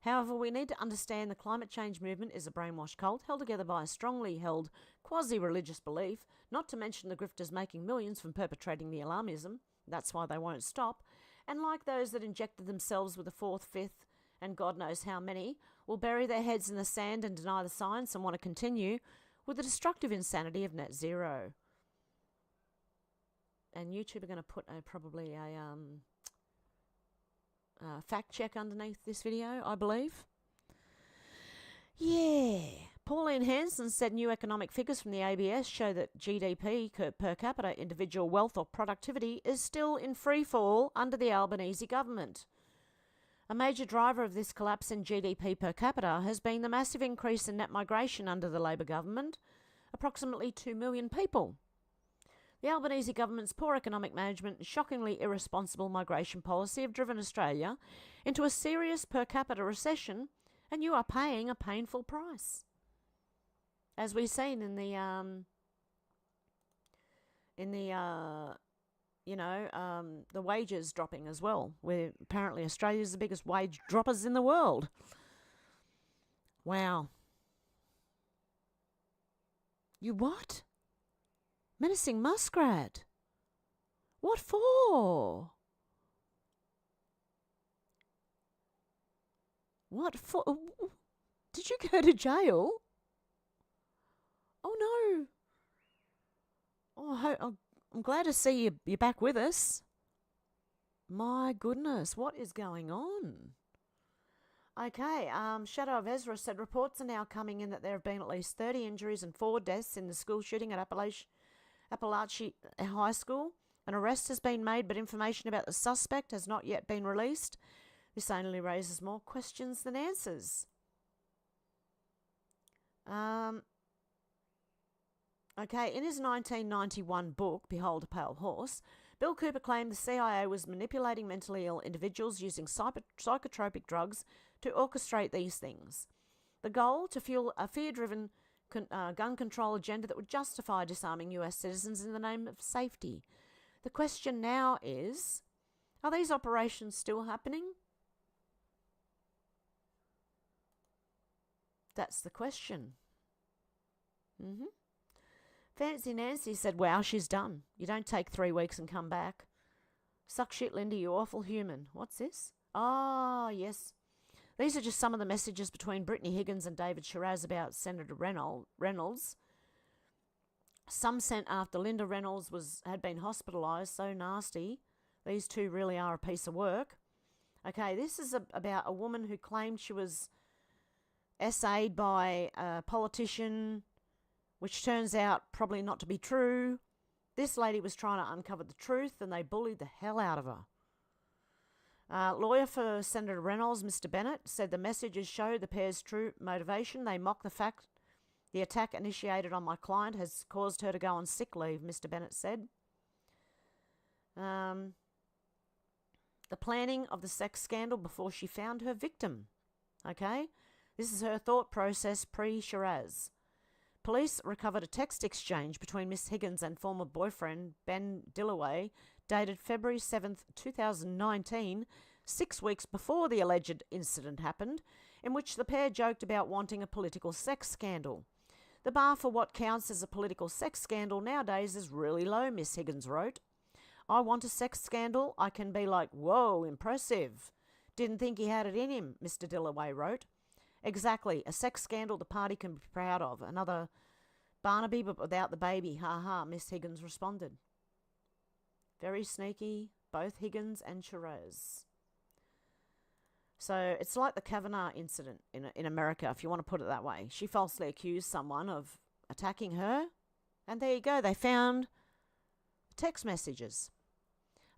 However, we need to understand the climate change movement is a brainwashed cult held together by a strongly held quasi-religious belief, not to mention the grifters making millions from perpetrating the alarmism. That's why they won't stop. And like those that injected themselves with a fourth, fifth, and God knows how many, will bury their heads in the sand and deny the science and want to continue with the destructive insanity of net zero. And YouTube are going to put probably a fact check underneath this video, I believe. Yeah. Pauline Hanson said new economic figures from the ABS show that GDP per capita, individual wealth or productivity, is still in free fall under the Albanese government. A major driver of this collapse in GDP per capita has been the massive increase in net migration under the Labor government, approximately 2 million people. The Albanese government's poor economic management and shockingly irresponsible migration policy have driven Australia into a serious per capita recession, and you are paying a painful price. As we've seen in the wages dropping as well, where apparently Australia is the biggest wage droppers in the world. Wow. You what? Menacing muskrat. What for? What for? Did you go to jail? Oh no. Oh, I'm glad to see you're back with us. My goodness, what is going on? Okay, Shadow of Ezra said reports are now coming in that there have been at least 30 injuries and 4 deaths in the school shooting at Appalachia High School. An arrest has been made, but information about the suspect has not yet been released. This only raises more questions than answers. Okay, in his 1991 book, Behold a Pale Horse, Bill Cooper claimed the CIA was manipulating mentally ill individuals using psychotropic drugs to orchestrate these things. The goal, to fuel a fear-driven gun control agenda that would justify disarming US citizens in the name of safety. The question now is, are these operations still happening? That's the question. Fancy Nancy said, wow, she's done. You don't take 3 weeks and come back. Suck shit, Linda, you awful human. What's this? Ah, yes. These are just some of the messages between Brittany Higgins and David Shiraz about Senator Reynolds. Some sent after Linda Reynolds had been hospitalised. So nasty. These two really are a piece of work. Okay, this is about a woman who claimed she was essayed by a politician, which turns out probably not to be true. This lady was trying to uncover the truth, and they bullied the hell out of her. Lawyer for Senator Reynolds, Mr. Bennett, said the messages show the pair's true motivation. They mock the fact the attack initiated on my client has caused her to go on sick leave, Mr. Bennett said. The planning of the sex scandal before she found her victim. Okay? This is her thought process pre-Shiraz. Police recovered a text exchange between Miss Higgins and former boyfriend Ben Dillaway, dated February 7th, 2019, 6 weeks before the alleged incident happened, in which the pair joked about wanting a political sex scandal. The bar for what counts as a political sex scandal nowadays is really low, Miss Higgins wrote. I want a sex scandal, I can be like, whoa, impressive. Didn't think he had it in him, Mr. Dillaway wrote. Exactly, a sex scandal the party can be proud of. Another Barnaby but without the baby, ha ha, Miss Higgins responded. Very sneaky, both Higgins and Shiraz. So it's like the Kavanaugh incident in America, if you want to put it that way. She falsely accused someone of attacking her, and there you go, they found text messages.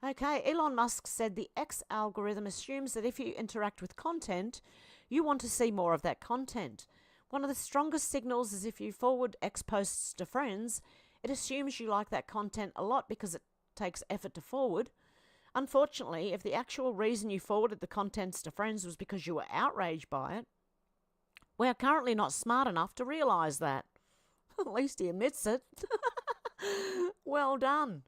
Okay, Elon Musk said the X algorithm assumes that if you interact with content, you want to see more of that content. One of the strongest signals is if you forward X posts to friends, it assumes you like that content a lot because it takes effort to forward. Unfortunately, if the actual reason you forwarded the contents to friends was because you were outraged by it, we are currently not smart enough to realise that. At least he admits it. Well done.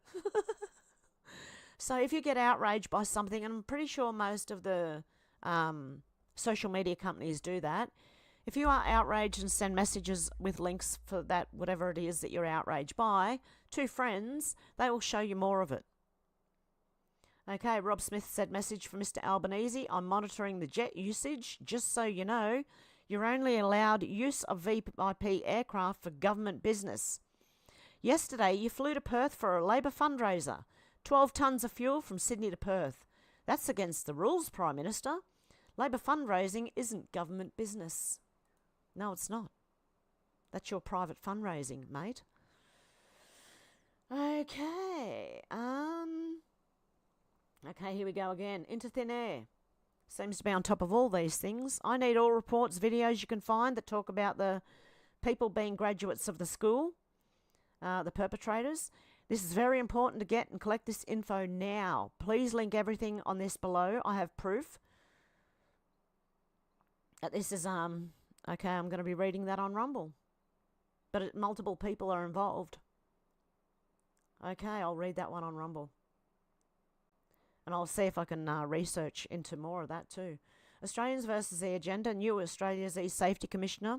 So if you get outraged by something, and I'm pretty sure most of the social media companies do that, if you are outraged and send messages with links for that, whatever it is that you're outraged by, to friends, they will show you more of it. Okay, Rob Smith said, message from Mr. Albanese. I'm monitoring the jet usage. Just so you know, you're only allowed use of VIP aircraft for government business. Yesterday, you flew to Perth for a Labor fundraiser. 12 tonnes of fuel from Sydney to Perth. That's against the rules, Prime Minister. Labor fundraising isn't government business. No, it's not. That's your private fundraising, mate. Okay. Okay, here we go again. Into thin air. Seems to be on top of all these things. I need all reports, videos you can find that talk about the people being graduates of the school, the perpetrators. This is very important to get and collect this info now. Please link everything on this below. I have proof that this is, okay, I'm going to be reading that on Rumble. But multiple people are involved. Okay, I'll read that one on Rumble. And I'll see if I can research into more of that too. Australians versus the agenda. New Australia's e-safety commissioner,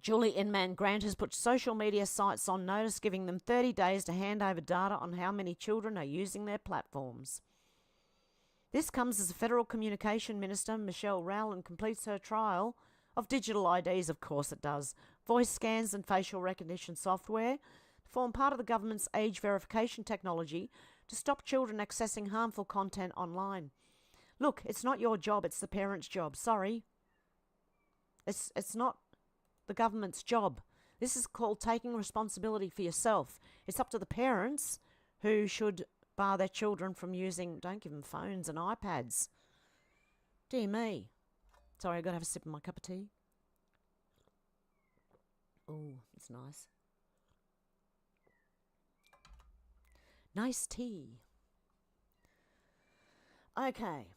Julie Inman Grant, has put social media sites on notice, giving them 30 days to hand over data on how many children are using their platforms. This comes as the Federal Communication Minister, Michelle Rowland, completes her trial of digital IDs. Of course it does. Voice scans and facial recognition software form part of the government's age verification technology to stop children accessing harmful content online. Look, it's not your job, it's the parent's job. Sorry. It's not the government's job. This is called taking responsibility for yourself. It's up to the parents who should bar their children from using, don't give them phones and iPads. Dear me. Sorry, I've got to have a sip of my cup of tea. Oh, it's nice. Nice tea. Okay.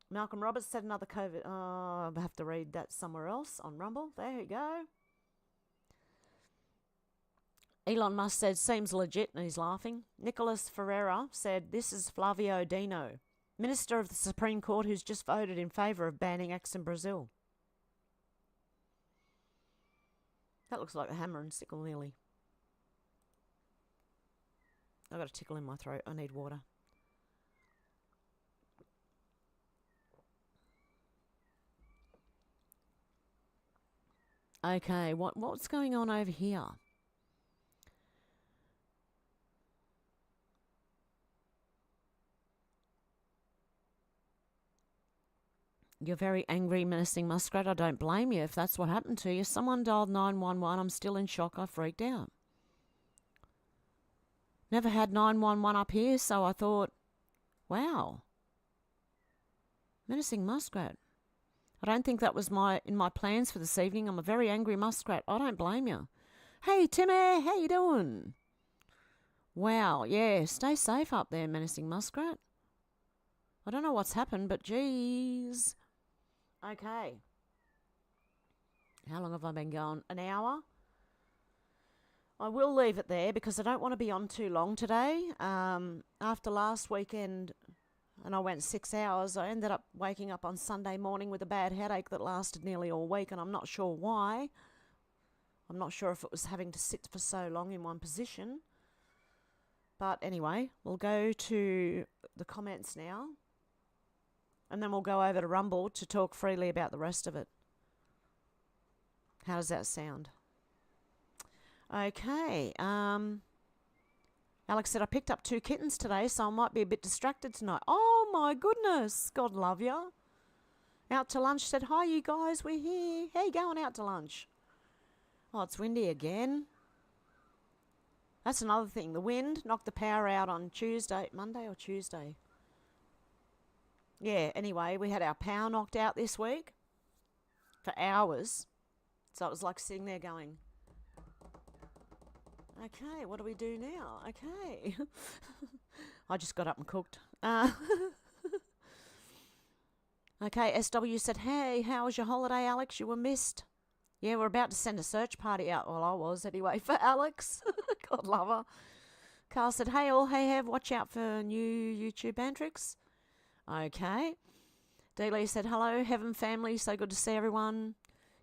Malcolm Roberts said another COVID. Oh, I have to read that somewhere else on Rumble. There you go. Elon Musk said, seems legit, and he's laughing. Nicholas Ferreira said, this is Flavio Dino, Minister of the Supreme Court who's just voted in favour of banning X in Brazil. That looks like a hammer and sickle nearly. I've got a tickle in my throat. I need water. Okay, what's going on over here? You're very angry, menacing muskrat. I don't blame you if that's what happened to you. Someone dialed 911. I'm still in shock. I freaked out. Never had 911 up here, so I thought, wow. Menacing muskrat. I don't think that was in my plans for this evening. I'm a very angry muskrat. I don't blame you. Hey, Timmy, how you doing? Wow, yeah, stay safe up there, menacing muskrat. I don't know what's happened, but geez. Okay. How long have I been going? An hour? I will leave it there because I don't want to be on too long today. After last weekend, and I went 6 hours, I ended up waking up on Sunday morning with a bad headache that lasted nearly all week, and I'm not sure why. I'm not sure if it was having to sit for so long in one position. But anyway, we'll go to the comments now. And then we'll go over to Rumble to talk freely about the rest of it. How does that sound? Okay. Alex said, I picked up 2 kittens today, so I might be a bit distracted tonight. Oh, my goodness. God love you. Out to lunch said, hi, you guys. We're here. How you going out to lunch? Oh, it's windy again. That's another thing. The wind knocked the power out on Tuesday. Monday or Tuesday? Yeah, anyway, we had our power knocked out this week for hours. So it was like sitting there going, okay, what do we do now? Okay. I just got up and cooked. Okay, SW said, hey, how was your holiday, Alex? You were missed. Yeah, we're about to send a search party out. Well, I was anyway, for Alex. God love her. Carl said, hey all, hey Hev, watch out for new YouTube antics. Okay. D-Lee said, hello, Heaven family, so good to see everyone.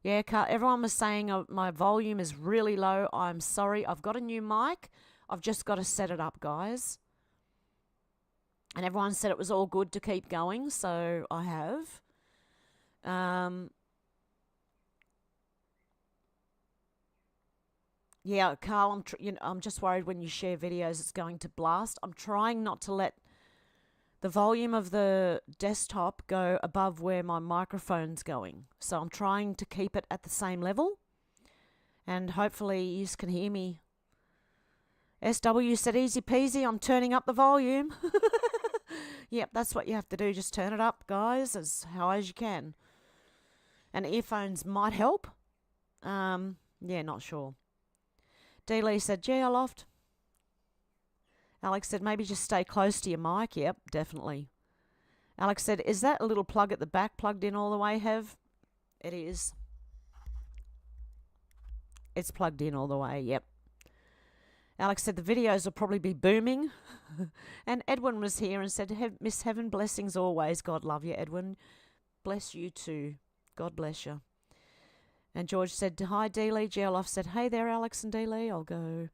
Yeah, everyone was saying my volume is really low. I'm sorry. I've got a new mic. I've just got to set it up, guys. And everyone said it was all good to keep going, so I have. Yeah, Carl, I'm just worried when you share videos it's going to blast. I'm trying not to let the volume of the desktop go above where my microphone's going. So I'm trying to keep it at the same level. And hopefully you can hear me. SW said, easy peasy, I'm turning up the volume. Yep, that's what you have to do. Just turn it up, guys, as high as you can. And earphones might help. Yeah, not sure. D-Lee said, gee, Aloft. Alex said, maybe just stay close to your mic. Yep, definitely. Alex said, is that a little plug at the back plugged in all the way, Hev? It is. It's plugged in all the way, yep. Alex said, the videos will probably be booming. And Edwin was here and said, Miss Heaven, blessings always. God love you, Edwin. Bless you too. God bless you. And George said, hi, D-Lee. Geoloff said, hey there, Alex and D-Lee. I'll go.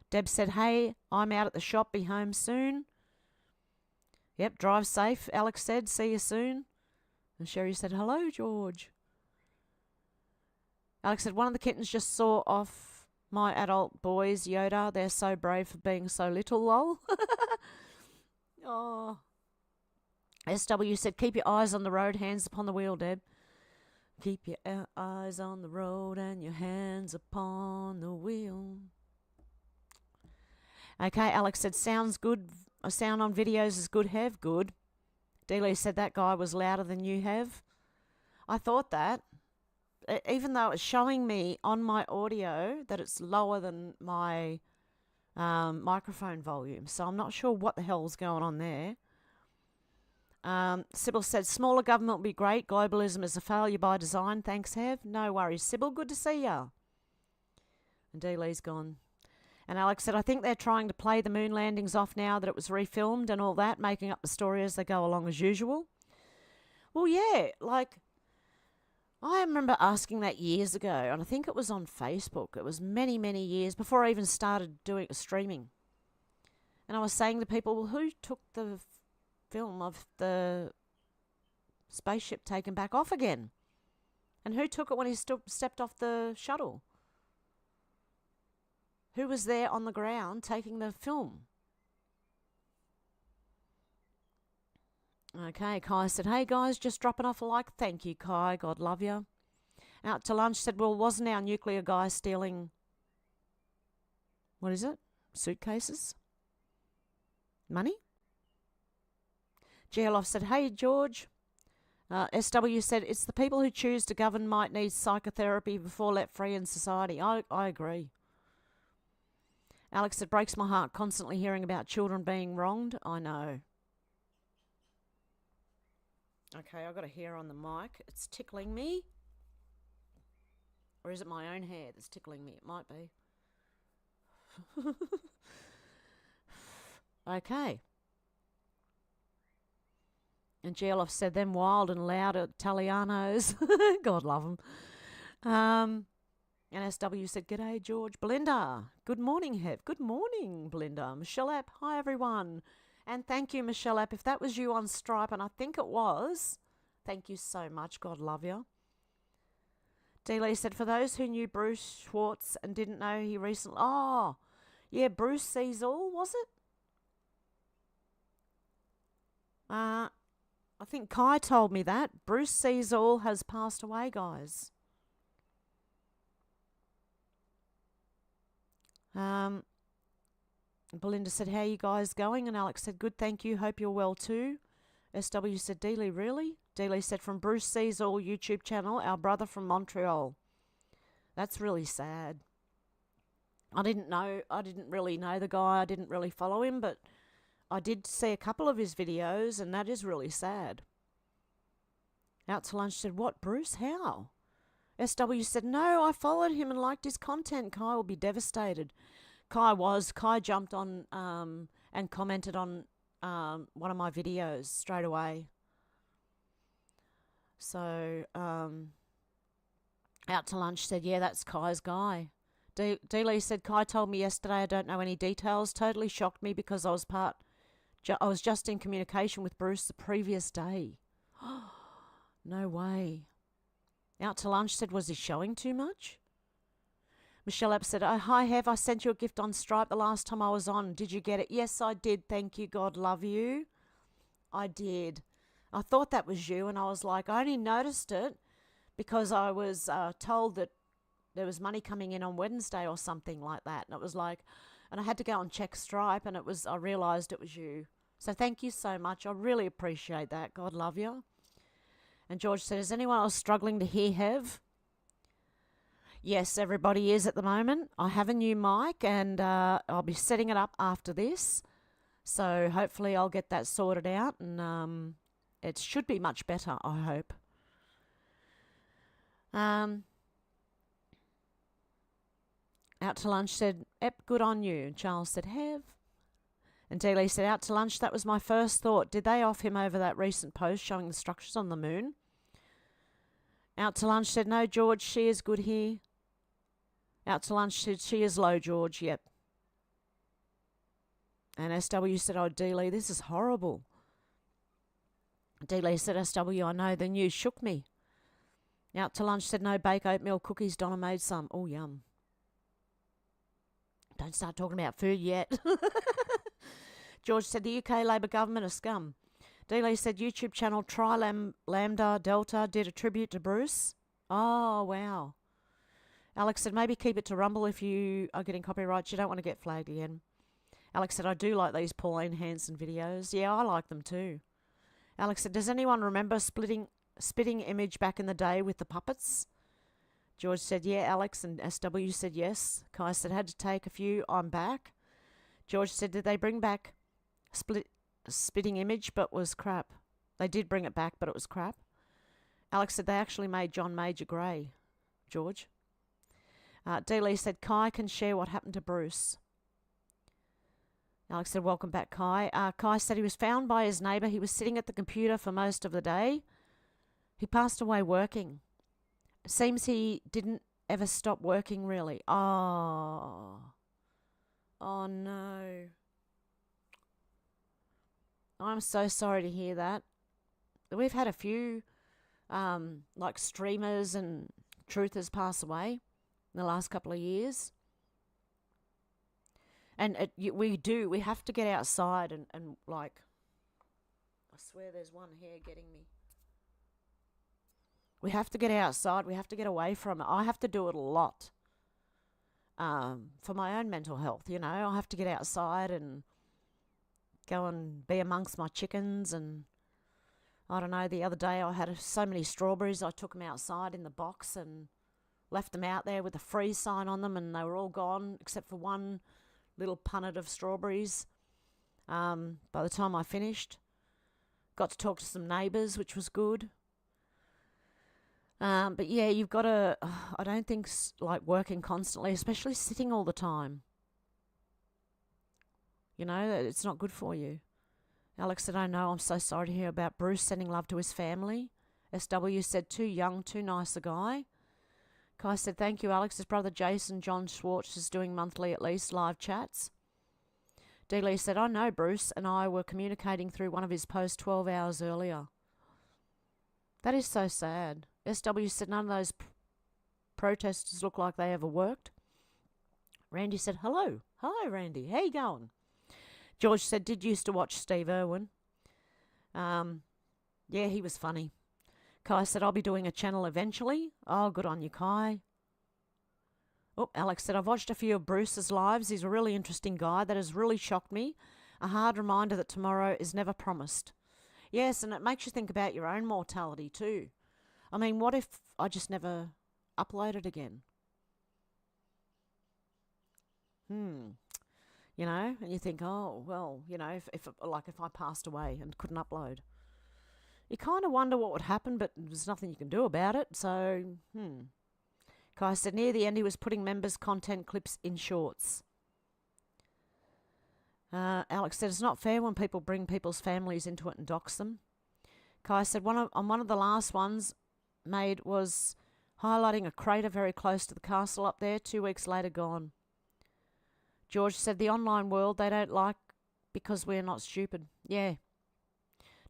Deb said, hey, I'm out at the shop, be home soon. Yep, drive safe, Alex said, see you soon. And Sherry said, hello, George. Alex said, one of the kittens just saw off my adult boys, Yoda. They're so brave for being so little, lol. Oh. SW said, keep your eyes on the road, hands upon the wheel, Deb. Keep your eyes on the road and your hands upon the wheel. Okay, Alex said, sounds good. Sound on videos is good, Hev. Good. Dealey said that guy was louder than you, Hev. I thought that. Even though it's showing me on my audio that it's lower than my microphone volume. So I'm not sure what the hell's going on there. Sybil said, smaller government will be great. Globalism is a failure by design. Thanks, Hev. No worries. Sybil, good to see ya. And Dealey's gone. And Alex said, I think they're trying to play the moon landings off now that it was refilmed and all that, making up the story as they go along as usual. Well, yeah, like, I remember asking that years ago, and I think it was on Facebook. It was many, many years before I even started doing streaming. And I was saying to people, well, who took the film of the spaceship taken back off again? And who took it when he stepped off the shuttle? Who was there on the ground taking the film? Okay, Kai said, hey guys, just dropping off a like. Thank you, Kai. God love you. Out to lunch said, well, wasn't our nuclear guy stealing, what is it? Suitcases? Money? GLoff said, hey, George. SW said, it's the people who choose to govern might need psychotherapy before let free in society. I agree. Alex said, breaks my heart constantly hearing about children being wronged. I know. Okay, I've got a hair on the mic. It's tickling me. Or is it my own hair that's tickling me? It might be. Okay. And GLoff said, them wild and loud Italianos. God love them. And SW said, g'day, George. Belinda, good morning, Hev. Good morning, Belinda. Michelle App, hi, everyone. And thank you, Michelle App. If that was you on Stripe, and I think it was, thank you so much. God love you. Dealey said, for those who knew Bruce Schwartz and didn't know he recently... Oh, yeah, Bruce Sees All, was it? I think Kai told me that. Bruce Sees All has passed away, guys. Belinda said, how are you guys going? And Alex said, good, thank you. Hope you're well too. SW said, Dealey, really? Dealey said, from Bruce Sees All YouTube channel, our brother from Montreal. That's really sad. I didn't really know the guy. I didn't really follow him, but I did see a couple of his videos, and that is really sad. Out to lunch said, what, Bruce? How? SW said, no, I followed him and liked his content. Kai will be devastated. Kai jumped on and commented on one of my videos straight away. So, Out to Lunch said, yeah, that's Kai's guy. Dealey said, Kai told me yesterday, I don't know any details. Totally shocked me because I was just in communication with Bruce the previous day. No way. Out to Lunch said, was he showing too much? Michelle App said, oh, hi, Hev. I sent you a gift on Stripe the last time I was on. Did you get it? Yes, I did. Thank you. God love you. I did. I thought that was you, and I was like, I only noticed it because I was told that there was money coming in on Wednesday or something like that. And it was like, and I had to go and check Stripe, and I realised it was you. So thank you so much. I really appreciate that. God love you. And George said, is anyone else struggling to hear Hev? Yes, everybody is at the moment. I have a new mic, and I'll be setting it up after this. So hopefully I'll get that sorted out, and it should be much better, I hope. Out to Lunch said, Ep, good on you. And Charles said, Hev. And Dealey said, out to lunch, that was my first thought. Did they off him over that recent post showing the structures on the moon? Out to Lunch said, no, George, she is good here. Out to Lunch said, she is low, George, yep. And SW said, oh, Dealey, this is horrible. Dealey said, SW, I know, the news shook me. Out to Lunch said, no bake oatmeal cookies, Donna made some. Oh, yum. Don't start talking about food yet. George said, the UK Labor government are scum. D-Lee said YouTube channel Tri Lambda Delta did a tribute to Bruce. Oh, wow. Alex said, maybe keep it to Rumble if you are getting copyrights. You don't want to get flagged again. Alex said, I do like these Pauline Hanson videos. Yeah, I like them too. Alex said, does anyone remember spitting image back in the day with the puppets? George said, yeah, Alex, and SW said yes. Kai said, had to take a few, I'm back. George said, did they bring back spitting image, but was crap? They did bring it back, but it was crap. Alex said, they actually made John Major grey, George. D-Lee said, Kai can share what happened to Bruce. Alex said, welcome back, Kai. Kai said he was found by his neighbour. He was sitting at the computer for most of the day. He passed away working. It seems he didn't ever stop working, really. Oh no. I'm so sorry to hear that. We've had a few, like streamers and truthers pass away in the last couple of years. And we have to get outside and like, I swear there's one here getting me. We have to get outside. We have to get away from it. I have to do it a lot for my own mental health, you know. I have to get outside and go and be amongst my chickens. And I don't know, the other day I had so many strawberries, I took them outside in the box and left them out there with a freeze sign on them, and they were all gone except for one little punnet of strawberries. By the time I finished, got to talk to some neighbours, which was good. But yeah, you've got to, I don't think like working constantly, especially sitting all the time. You know, it's not good for you. Alex said, oh no, I'm so sorry to hear about Bruce, sending love to his family. SW said, too young, too nice a guy. Kai said, thank you, Alex. His brother Jason John Schwartz is doing monthly at least live chats. D-Lee said, I know Bruce and I were communicating through one of his posts 12 hours earlier. That is so sad. SW said, none of those protesters look like they ever worked. Randy said, hello. Hello, Randy. How you going? George said, did you used to watch Steve Irwin? Yeah, he was funny. Kai said, I'll be doing a channel eventually. Oh, good on you, Kai. Oh, Alex said, I've watched a few of Bruce's lives. He's a really interesting guy. That has really shocked me. A hard reminder that tomorrow is never promised. Yes, and it makes you think about your own mortality too. I mean, what if I just never uploaded again? You know, and you think, oh, well, you know, if I passed away and couldn't upload. You kind of wonder what would happen, but there's nothing you can do about it, so, Kai said near the end he was putting members' content clips in shorts. Alex said it's not fair when people bring people's families into it and dox them. Kai said one of the last ones made was highlighting a crater very close to the castle up there, 2 weeks later gone. George said the online world they don't like because we're not stupid. Yeah.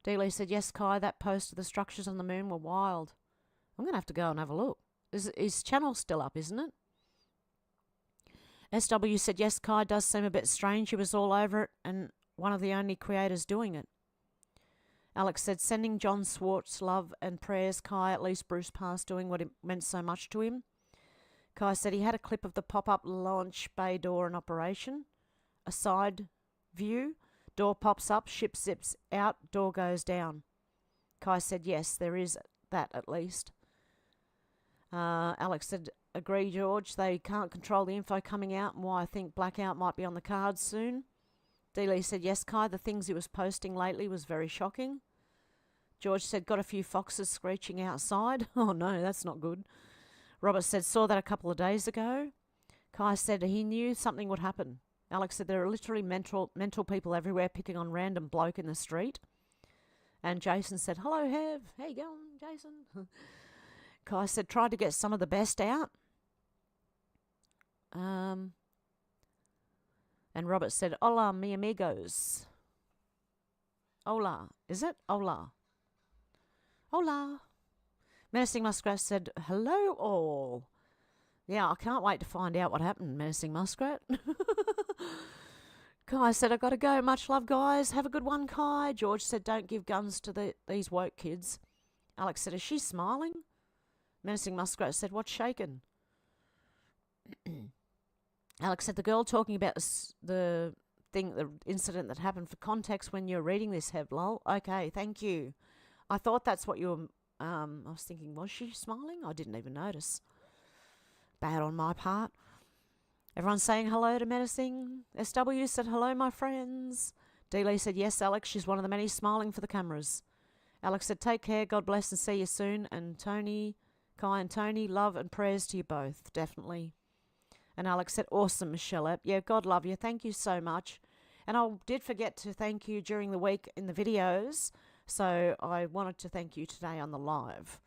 D-Lee said, yes, Kai, that post of the structures on the moon were wild. I'm going to have to go and have a look. His channel's still up, isn't it? SW said, yes, Kai does seem a bit strange. He was all over it and one of the only creators doing it. Alex said, sending John Schwartz love and prayers, Kai, at least Bruce passed doing what it meant so much to him. Kai said he had a clip of the pop-up launch bay door in operation. A side view. Door pops up, ship zips out, door goes down. Kai said, yes, there is that at least. Alex said, agree, George. They can't control the info coming out and why I think blackout might be on the cards soon. D-Lee said, yes, Kai, the things he was posting lately was very shocking. George said, got a few foxes screeching outside. Oh, no, that's not good. Robert said, saw that a couple of days ago. Kai said he knew something would happen. Alex said there are literally mental people everywhere picking on random bloke in the street. And Jason said, hello, Hev. How you going, Jason? Kai said, tried to get some of the best out. And Robert said, hola, mi amigos. Hola. Is it? Hola. Hola. Menacing Muskrat said, hello all. Yeah, I can't wait to find out what happened, Menacing Muskrat. Kai said, I gotta go. Much love, guys. Have a good one, Kai. George said, don't give guns to these woke kids. Alex said, is she smiling? Menacing Muskrat said, what's shaken? Alex said, the girl talking about the incident that happened. For context, when you're reading this, Hev, lol. Okay, thank you. I thought that's what you were... I was thinking, was she smiling? I didn't even notice. Bad on my part. Everyone's saying hello to Menacing. SW said, hello, my friends. D-Lee said, yes, Alex, she's one of the many smiling for the cameras. Alex said, take care, God bless, and see you soon. And Tony, Kai and Tony, love and prayers to you both, definitely. And Alex said, awesome, Michelle Epp. Yeah, God love you. Thank you so much. And I did forget to thank you during the week in the videos, so I wanted to thank you today on the live.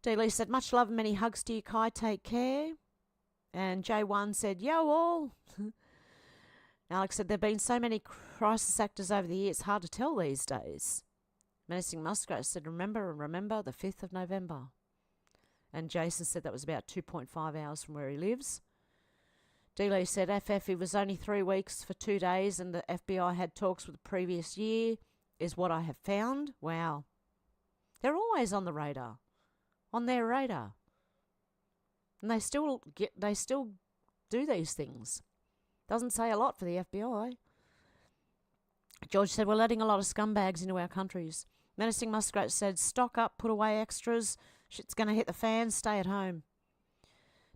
D-Lee said, much love and many hugs to you, Kai. Take care. And J1 said, yo all. Alex said, there have been so many crisis actors over the years, it's hard to tell these days. Menacing Muskrat said, remember the 5th of November. And Jason said that was about 2.5 hours from where he lives. D-Lee said, FF, it was only 3 weeks for 2 days and the FBI had talks with the previous year, is what I have found. Wow. They're always on the radar. On their radar. And they still do these things. Doesn't say a lot for the FBI. George said, we're letting a lot of scumbags into our countries. Menacing Muskrat said, stock up, put away extras. Shit's going to hit the fan, stay at home.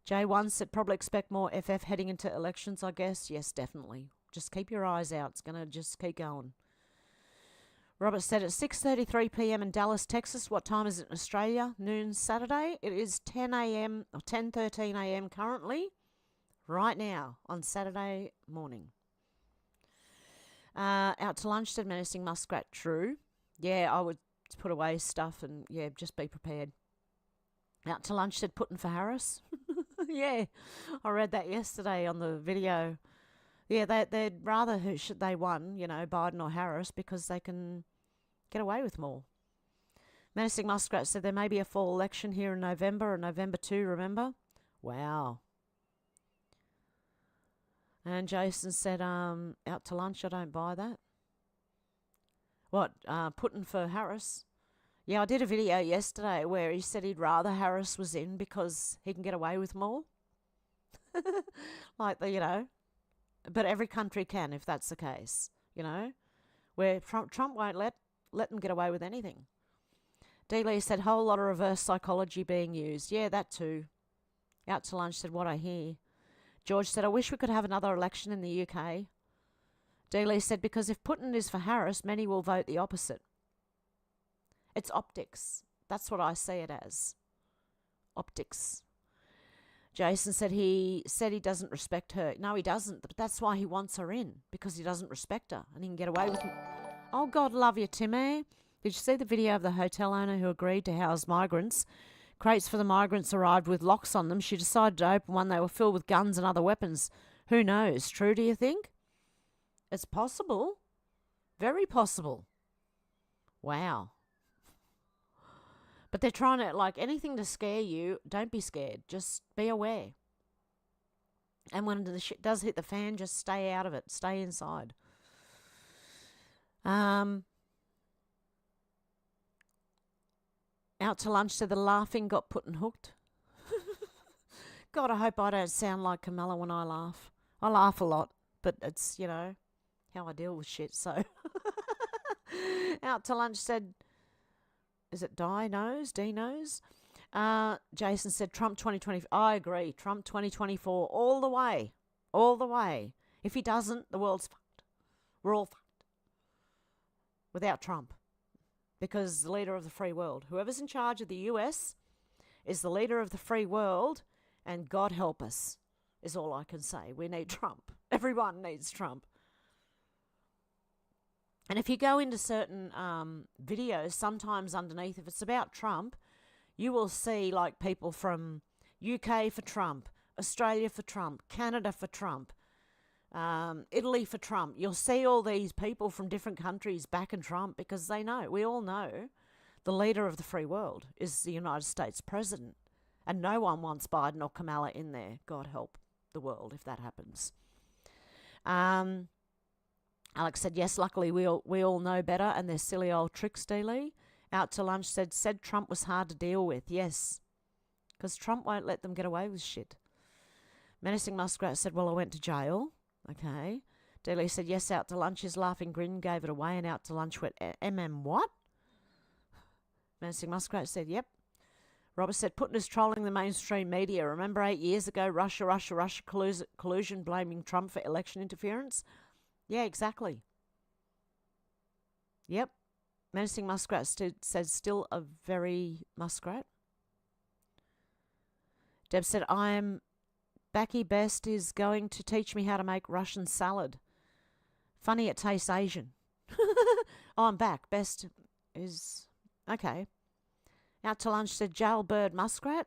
J1 said, probably expect more FF heading into elections, I guess. Yes, definitely. Just keep your eyes out. It's going to just keep going. Robert said, it's 6:33 p.m. in Dallas, Texas. What time is it in Australia? Noon Saturday. It is 10 a.m. or 10:13 a.m. currently, right now, on Saturday morning. Out to lunch, said Menacing Muskrat. True. Yeah, I would put away stuff and, yeah, just be prepared. Out to lunch, said Putin for Harris. Yeah, I read that yesterday on the video. Yeah, they'd rather who should they won, you know, Biden or Harris, because they can get away with more. Menacing Muskrat said there may be a fall election here in November, or November 2, remember? Wow. And Jason said, out to lunch, I don't buy that. What, Putin for Harris? Yeah, I did a video yesterday where he said he'd rather Harris was in because he can get away with more. Like, you know. But every country can if that's the case, you know. Where Trump won't let them get away with anything. D-Lee said, whole lot of reverse psychology being used. Yeah, that too. Out to lunch said, what I hear. George said, I wish we could have another election in the UK. D-Lee said, because if Putin is for Harris, many will vote the opposite. It's optics. That's what I see it as. Optics. Jason said he doesn't respect her. No, he doesn't. But that's why he wants her in, because he doesn't respect her and he can get away with it. Oh, God love you, Timmy. Did you see the video of the hotel owner who agreed to house migrants? Crates for the migrants arrived with locks on them. She decided to open one. They were filled with guns and other weapons. Who knows? True, do you think? It's possible. Very possible. Wow. But they're trying to, like, anything to scare you, don't be scared. Just be aware. And when the shit does hit the fan, just stay out of it. Stay inside. Out to lunch, said the laughing got put and hooked. God, I hope I don't sound like Camilla when I laugh. I laugh a lot, but it's, you know, how I deal with shit, so. Out to lunch said... Is it D knows? Jason said Trump 2020. I agree. Trump 2024 all the way. All the way. If he doesn't, the world's fucked. We're all fucked. Without Trump. Because the leader of the free world. Whoever's in charge of the US is the leader of the free world, and God help us, is all I can say. We need Trump. Everyone needs Trump. And if you go into certain videos, sometimes underneath, if it's about Trump, you will see like people from UK for Trump, Australia for Trump, Canada for Trump, Italy for Trump. You'll see all these people from different countries backing Trump because they know, we all know, the leader of the free world is the United States president. And no one wants Biden or Kamala in there. God help the world if that happens. Alex said, yes, luckily we all know better and their silly old tricks, Dealey. Out to lunch said Trump was hard to deal with. Yes, because Trump won't let them get away with shit. Menacing Muskrat said, well, I went to jail. Okay. Dealey said, yes, out to lunch. His laughing grin gave it away, and out to lunch went, what? Menacing Muskrat said, yep. Robert said, Putin is trolling the mainstream media. Remember 8 years ago, Russia collusion blaming Trump for election interference? Yeah, exactly. Yep. Menacing Muskrat said, still a very muskrat. Deb said, Becky Best is going to teach me how to make Russian salad. Funny it tastes Asian. Oh, I'm back. Best is... Okay. Out to lunch said, jailbird muskrat.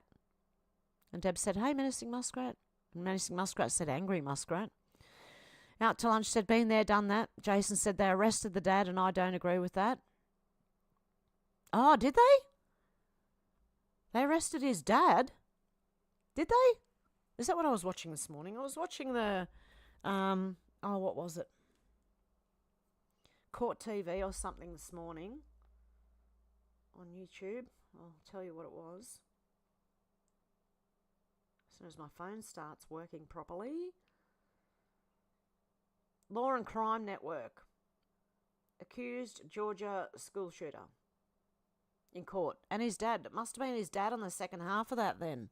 And Deb said, hey, Menacing Muskrat. And Menacing Muskrat said, angry muskrat. Out to lunch said, been there, done that. Jason said, they arrested the dad and I don't agree with that. Oh, did they? They arrested his dad? Did they? Is that what I was watching this morning? I was watching the, what was it? Court TV or something this morning on YouTube. I'll tell you what it was. As soon as my phone starts working properly. Law and Crime Network. Accused Georgia school shooter. In court. And his dad. It must have been his dad on the second half of that then.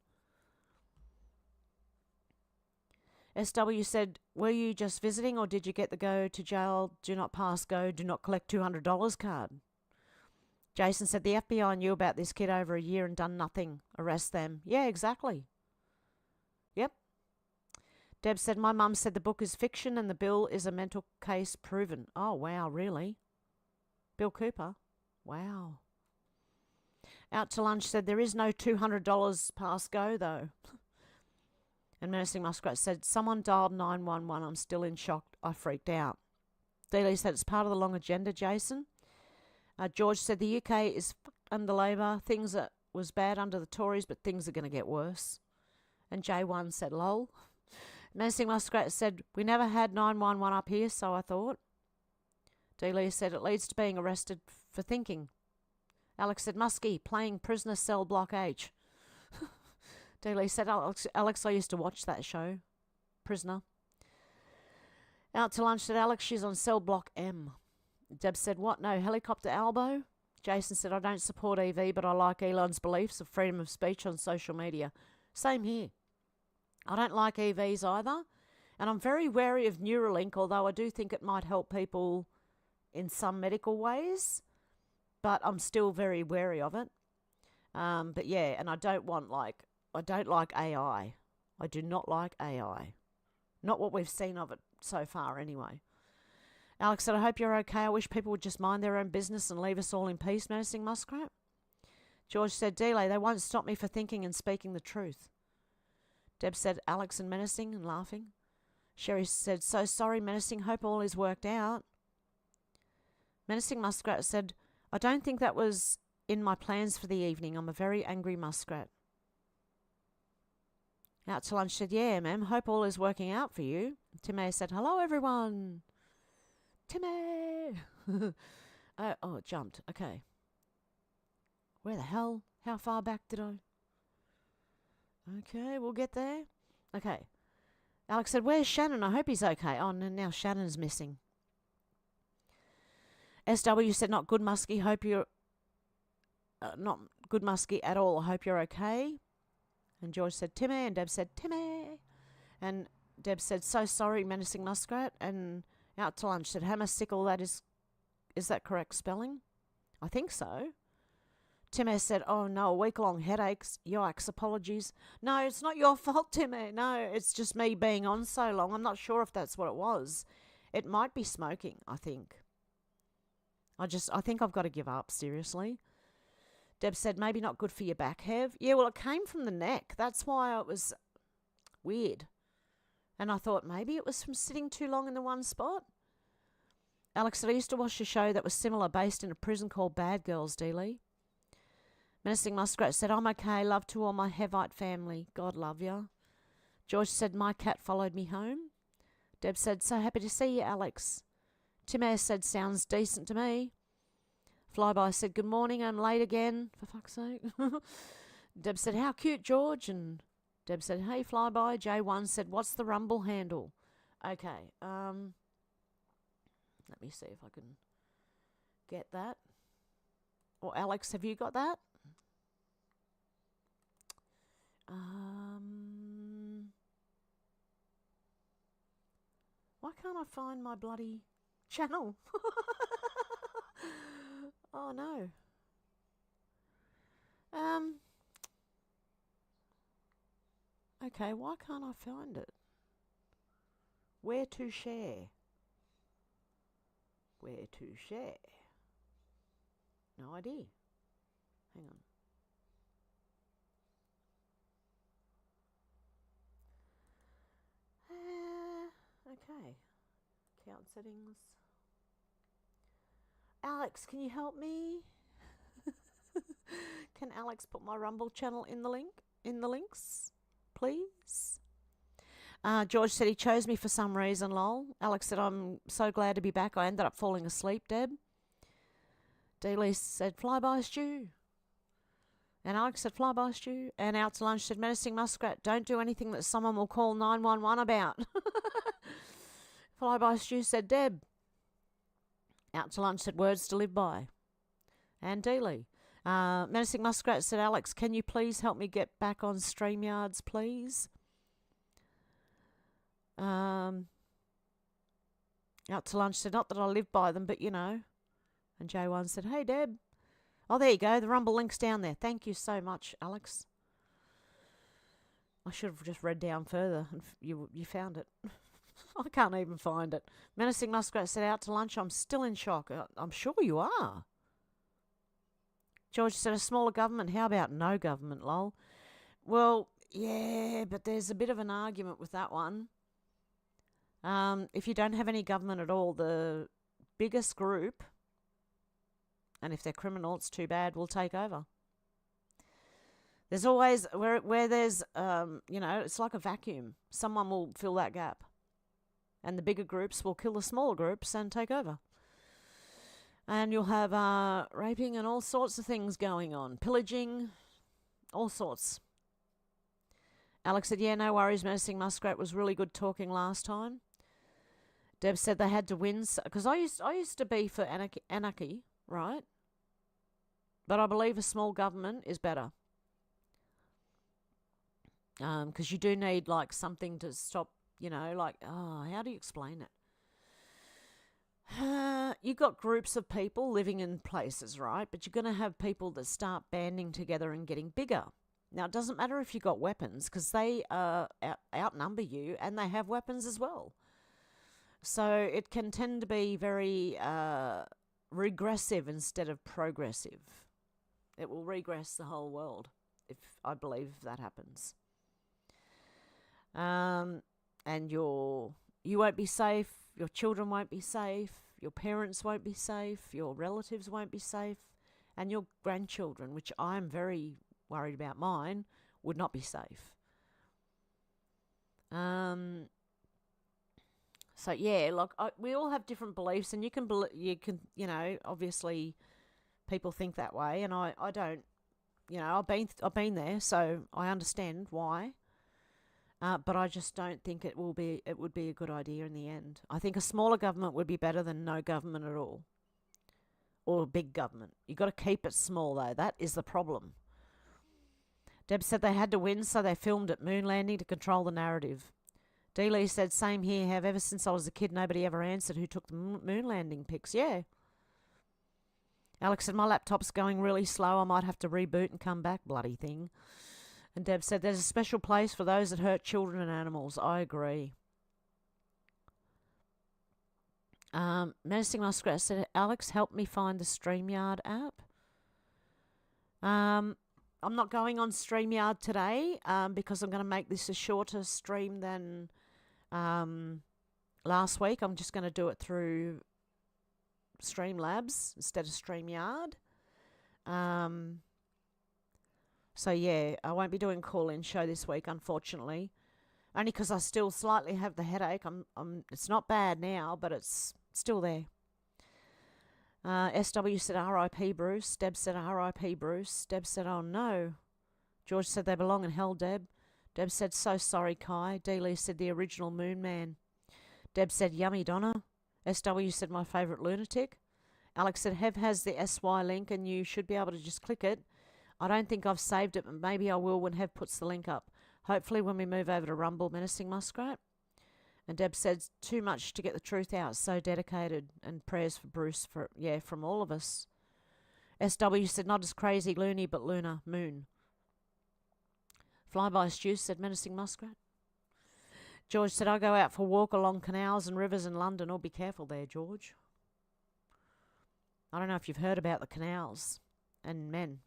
SW said, were you just visiting or did you get the go to jail, do not pass go, do not collect $200 card? Jason said, the FBI knew about this kid over a year and done nothing. Arrest them. Yeah, exactly. Yep. Deb said, my mum said the book is fiction and the bill is a mental case proven. Oh, wow, really? Bill Cooper? Wow. Out to lunch said, there is no $200 pass go, though. And Menacing Muskrat said, someone dialed 911. I'm still in shock. I freaked out. Dealey said, it's part of the long agenda, Jason. George said, the UK is fucked under Labor. Things was bad under the Tories, but things are going to get worse. And J1 said, lol. Menacing Muskrat said, we never had 911 up here, so I thought. Dealey said, it leads to being arrested for thinking. Alex said, Muskie, playing prisoner cell block H. Dealey said, Alex, I used to watch that show. Prisoner. Out to lunch said, Alex, she's on cell block M. Deb said, what? No helicopter elbow? Jason said, I don't support EV, but I like Elon's beliefs of freedom of speech on social media. Same here. I don't like EVs either. And I'm very wary of Neuralink, although I do think it might help people in some medical ways. But I'm still very wary of it. But yeah, and I don't like AI. I do not like AI. Not what we've seen of it so far anyway. Alex said, I hope you're okay. I wish people would just mind their own business and leave us all in peace, Menacing Muskrat. George said, Delay, they won't stop me for thinking and speaking the truth. Deb said, Alex and Menacing and laughing. Sherry said, so sorry, Menacing. Hope all is worked out. Menacing Muskrat said, I don't think that was in my plans for the evening. I'm a very angry muskrat. Out to lunch said, yeah, ma'am. Hope all is working out for you. Timmy said, hello, everyone. Timmy. Oh, it jumped. Okay. Where the hell? How far back did I? Okay, we'll get there. Okay. Alex said, where's Shannon? I hope he's okay. Oh, no, now Shannon's missing. SW said, not good, Muskie. Hope you're... not good, Muskie, at all. I hope you're okay. And George said, Timmy. And Deb said, Timmy. And Deb said, so sorry, Menacing Muskrat. And out to lunch said, hammer sickle, that is that correct spelling? I think so. Timmy said, oh no, a week-long headaches. Yikes, apologies. No, it's not your fault, Timmy. No, it's just me being on so long. I'm not sure if that's what it was. It might be smoking, I think. I think I've got to give up, seriously. Deb said, maybe not good for your back, Hev. Yeah, well, it came from the neck. That's why it was weird. And I thought maybe it was from sitting too long in the one spot. Alex said, I used to watch a show that was similar, based in a prison called Bad Girls, Dealey. Menacing Muskrat said, I'm okay. Love to all my Hevite family. God love ya. George said, my cat followed me home. Deb said, so happy to see you, Alex. Tim Ayres said, sounds decent to me. Flyby said, good morning, I'm late again, for fuck's sake. Deb said, how cute, George. And Deb said, hey, Flyby. J1 said, what's the Rumble handle? Okay, let me see if I can get that. Or Alex, have you got that? Why can't I find my bloody channel? Oh no. Okay, why can't I find it? Where to share? Where to share? No idea. Hang on. Okay. Account settings. Alex, can you help me? Can Alex put my Rumble channel in the links, please? George said he chose me for some reason, lol. Alex said, I'm so glad to be back. I ended up falling asleep, Deb. Dealey said, flyby stew. And Alex said, flyby stew. And Out to Lunch said, menacing muskrat, don't do anything that someone will call 911 about. Flyby stew said, Deb. Out to Lunch said, words to live by. And Dealey. Menacing muskrat said, Alex, can you please help me get back on StreamYards, please? Out to Lunch said, not that I live by them, but you know. And J1 said, hey, Deb. Oh, there you go. The Rumble link's down there. Thank you so much, Alex. I should have just read down further. And you found it. I can't even find it. Menacing muskrat said, Out to Lunch. I'm still in shock. I'm sure you are. George said, a smaller government. How about no government, lol? Well, yeah, but there's a bit of an argument with that one. If you don't have any government at all, the biggest group, and if they're criminal, it's too bad, will take over. There's always, where there's, it's like a vacuum. Someone will fill that gap. And the bigger groups will kill the smaller groups and take over. And you'll have raping and all sorts of things going on. Pillaging, all sorts. Alex said, yeah, no worries, Menacing Muskrat was really good talking last time. Deb said they had to win, because I used to be for anarchy, right? But I believe a small government is better. Because you do need, like, something to stop, how do you explain it? You've got groups of people living in places, right? But you're going to have people that start banding together and getting bigger. Now, it doesn't matter if you've got weapons, because they outnumber you, and they have weapons as well. So it can tend to be very regressive instead of progressive. It will regress the whole world, I believe that happens. And you won't be safe, your children won't be safe, your parents won't be safe, your relatives won't be safe, and your grandchildren, which I'm very worried about mine, would not be safe. So yeah, look, we all have different beliefs, and you can, obviously, people think that way, and I don't. I've been there, so I understand why. But I just don't think it would be a good idea in the end. I think a smaller government would be better than no government at all, or a big government. You've got to keep it small, though. That is the problem. Deb said they had to win, so they filmed at moon landing to control the narrative. Dealey said, same here, have ever since I was a kid, nobody ever answered who took the moon landing pics. Yeah. Alex said, my laptop's going really slow. I might have to reboot and come back, bloody thing. And Deb said, there's a special place for those that hurt children and animals. I agree. Menacing Muskrat said, Alex, help me find the StreamYard app. I'm not going on StreamYard today because I'm going to make this a shorter stream than last week. I'm just going to do it through Streamlabs instead of StreamYard. So yeah, I won't be doing call-in show this week, unfortunately. Only because I still slightly have the headache. It's not bad now, but it's still there. SW said R.I.P. Bruce. Deb said R.I.P. Bruce. Deb said, oh no. George said they belong in hell, Deb. Deb said, so sorry, Kai. D. Lee said the original Moon Man. Deb said, yummy, Donna. SW said my favourite lunatic. Alex said, Hev has the SY link and you should be able to just click it. I don't think I've saved it, but maybe I will when Hev puts the link up. Hopefully when we move over to Rumble, Menacing Muskrat. And Deb said, too much to get the truth out. So dedicated. And prayers for Bruce, from all of us. SW said, not as crazy loony, but lunar, moon. Flyby Stew said, Menacing Muskrat. George said, I go out for a walk along canals and rivers in London. Oh, be careful there, George. I don't know if you've heard about the canals and men.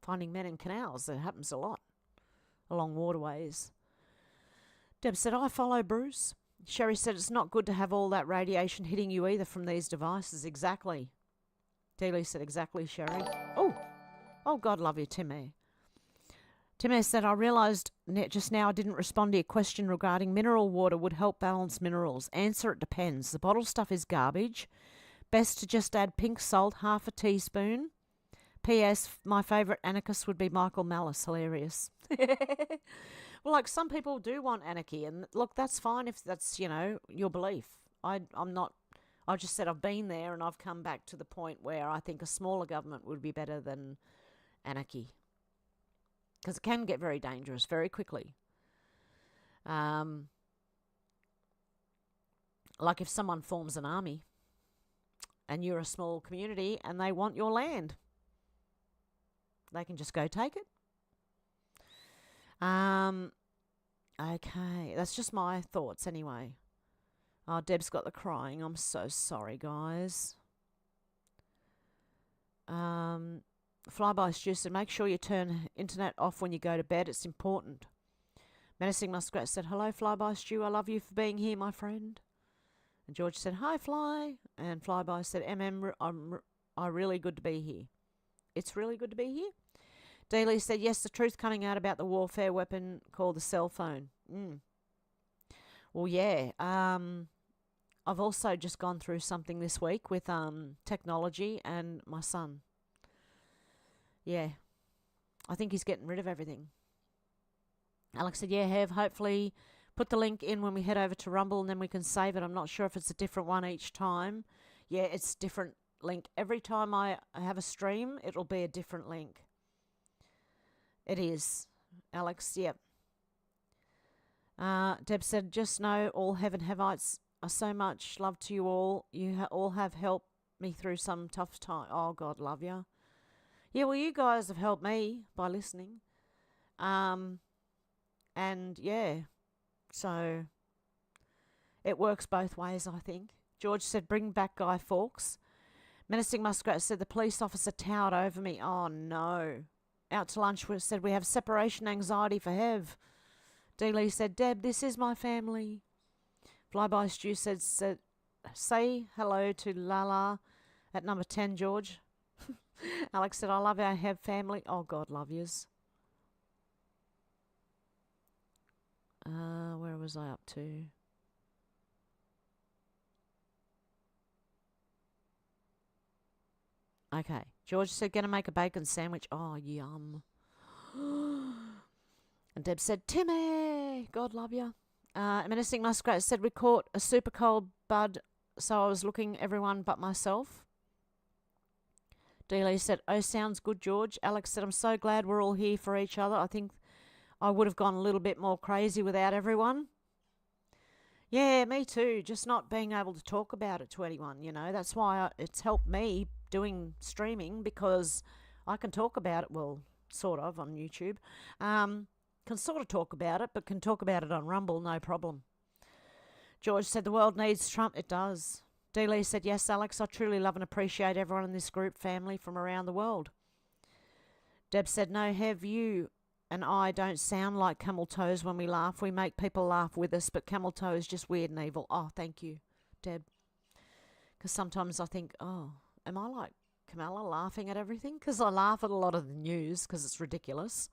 Finding men in canals. It happens a lot along waterways. Deb said, I follow Bruce. Sherry said, it's not good to have all that radiation hitting you either from these devices. Exactly. Dealey said, exactly, Sherry. Oh, God love you, Timmy. Timmy said, I realised just now I didn't respond to your question regarding mineral water would help balance minerals. Answer, it depends. The bottle stuff is garbage. Best to just add pink salt, half a teaspoon. P.S. My favourite anarchist would be Michael Malice. Hilarious. Well, like, some people do want anarchy, and look, that's fine if that's, your belief. I'm not. I just said I've been there, and I've come back to the point where I think a smaller government would be better than anarchy. Because it can get very dangerous very quickly. Like if someone forms an army, and you're a small community, and they want your land, they can just go take it. Okay, that's just my thoughts anyway. Oh, Deb's got the crying. I'm so sorry, guys. Flyby Stew said, make sure you turn internet off when you go to bed. It's important. Menacing Muskrat said, hello, Flyby Stew. I love you for being here, my friend. And George said, hi, Fly. And Flyby said, I'm really good to be here. It's really good to be here. Dealey said, yes, the truth coming out about the warfare weapon called the cell phone. Well, yeah. I've also just gone through something this week with technology and my son. Yeah. I think he's getting rid of everything. Alex said, yeah, Hev, hopefully put the link in when we head over to Rumble and then we can save it. I'm not sure if it's a different one each time. Yeah, it's different link. Every time I have a stream, it'll be a different link. It is. Alex, yep. Deb said, just know all Hev and Hevites are so much love to you all. You all have helped me through some tough time. Oh, God love you. Yeah, well, you guys have helped me by listening. And, yeah, so it works both ways, I think. George said, bring back Guy Fawkes. Menacing Muskrat said, the police officer towered over me. Oh, no. Out to lunch, we said, we have separation anxiety for Hev. Dealey said, Deb, this is my family. Flyby Stew said, say hello to Lala at number 10, George. Alex said, I love our Hev family. Oh, God love yous. Where was I up to? Okay. George said, gonna make a bacon sandwich. Oh, yum. And Deb said, Timmy, God love you. Menacing Muskrat said, we caught a super cold bud, so I was looking everyone but myself. Dealey said, oh, sounds good, George. Alex said, I'm so glad we're all here for each other. I think I would have gone a little bit more crazy without everyone. Yeah, me too. Just not being able to talk about it to anyone, That's why it's helped me doing streaming, because I can talk about it, well, sort of, on YouTube. Can sort of talk about it, but can talk about it on Rumble, no problem. George said, the world needs Trump. It does. Dealey said, yes, Alex, I truly love and appreciate everyone in this group family from around the world. Deb said, no, Hev, you and I don't sound like camel toes when we laugh. We make people laugh with us, but camel toe is just weird and evil. Oh, thank you, Deb. Because sometimes I think, oh, am I like Kamala laughing at everything? Because I laugh at a lot of the news because it's ridiculous.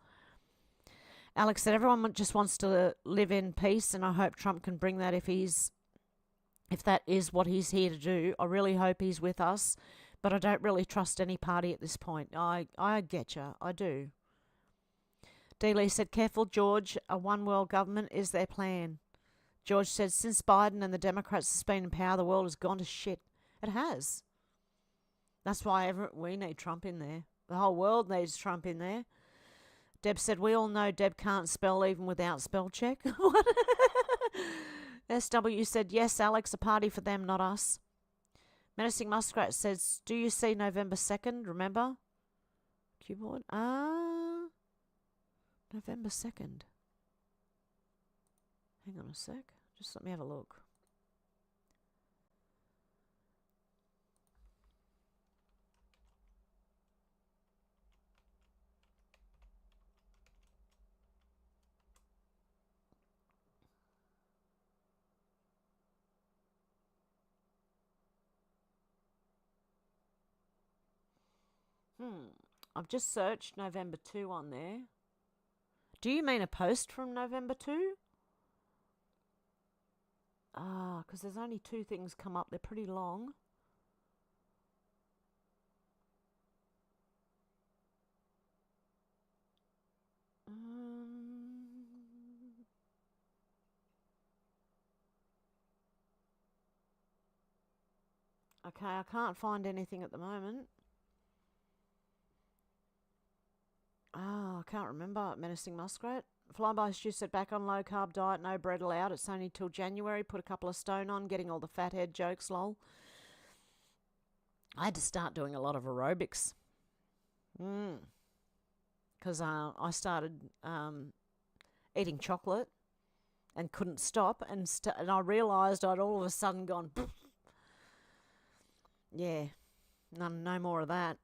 Alex said everyone just wants to live in peace, and I hope Trump can bring that if that is what he's here to do. I really hope he's with us, but I don't really trust any party at this point. I get you. I do. D. Lee said, careful, George. A one world government is their plan. George said, since Biden and the Democrats have been in power, the world has gone to shit. It has. That's why we need Trump in there. The whole world needs Trump in there. Deb said, we all know Deb can't spell even without spell check. SW said, yes, Alex, a party for them, not us. Menacing Muskrat says, do you see November 2nd? Remember? Keyboard? November 2nd. Hang on a sec. Just let me have a look. I've just searched November 2 on there. Do you mean a post from November 2? Because there's only 2 things come up. They're pretty long. Okay, I can't find anything at the moment. I can't remember. Menacing Muskrat. Flyby Stew said, back on low carb diet, no bread allowed. It's only till January. Put a couple of stone on, getting all the fathead jokes, lol. I had to start doing a lot of aerobics. Because I started eating chocolate and couldn't stop. And I realised I'd all of a sudden gone, yeah, no more of that.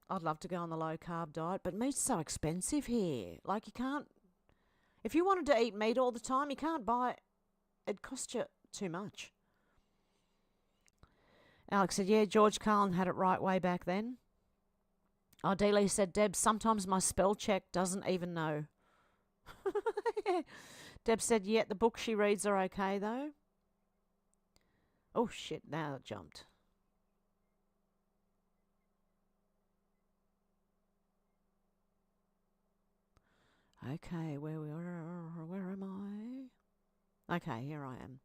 I'd love to go on the low carb diet, but meat's so expensive here. Like, you can't, if you wanted to eat meat all the time, you can't buy it. It costs you too much. Alex said, yeah, George Carlin had it right way back then. Odysee said, Deb, sometimes my spell check doesn't even know. Deb said, yeah, the books she reads are okay though. Oh shit, now it jumped. Okay, where am I? Okay, here I am.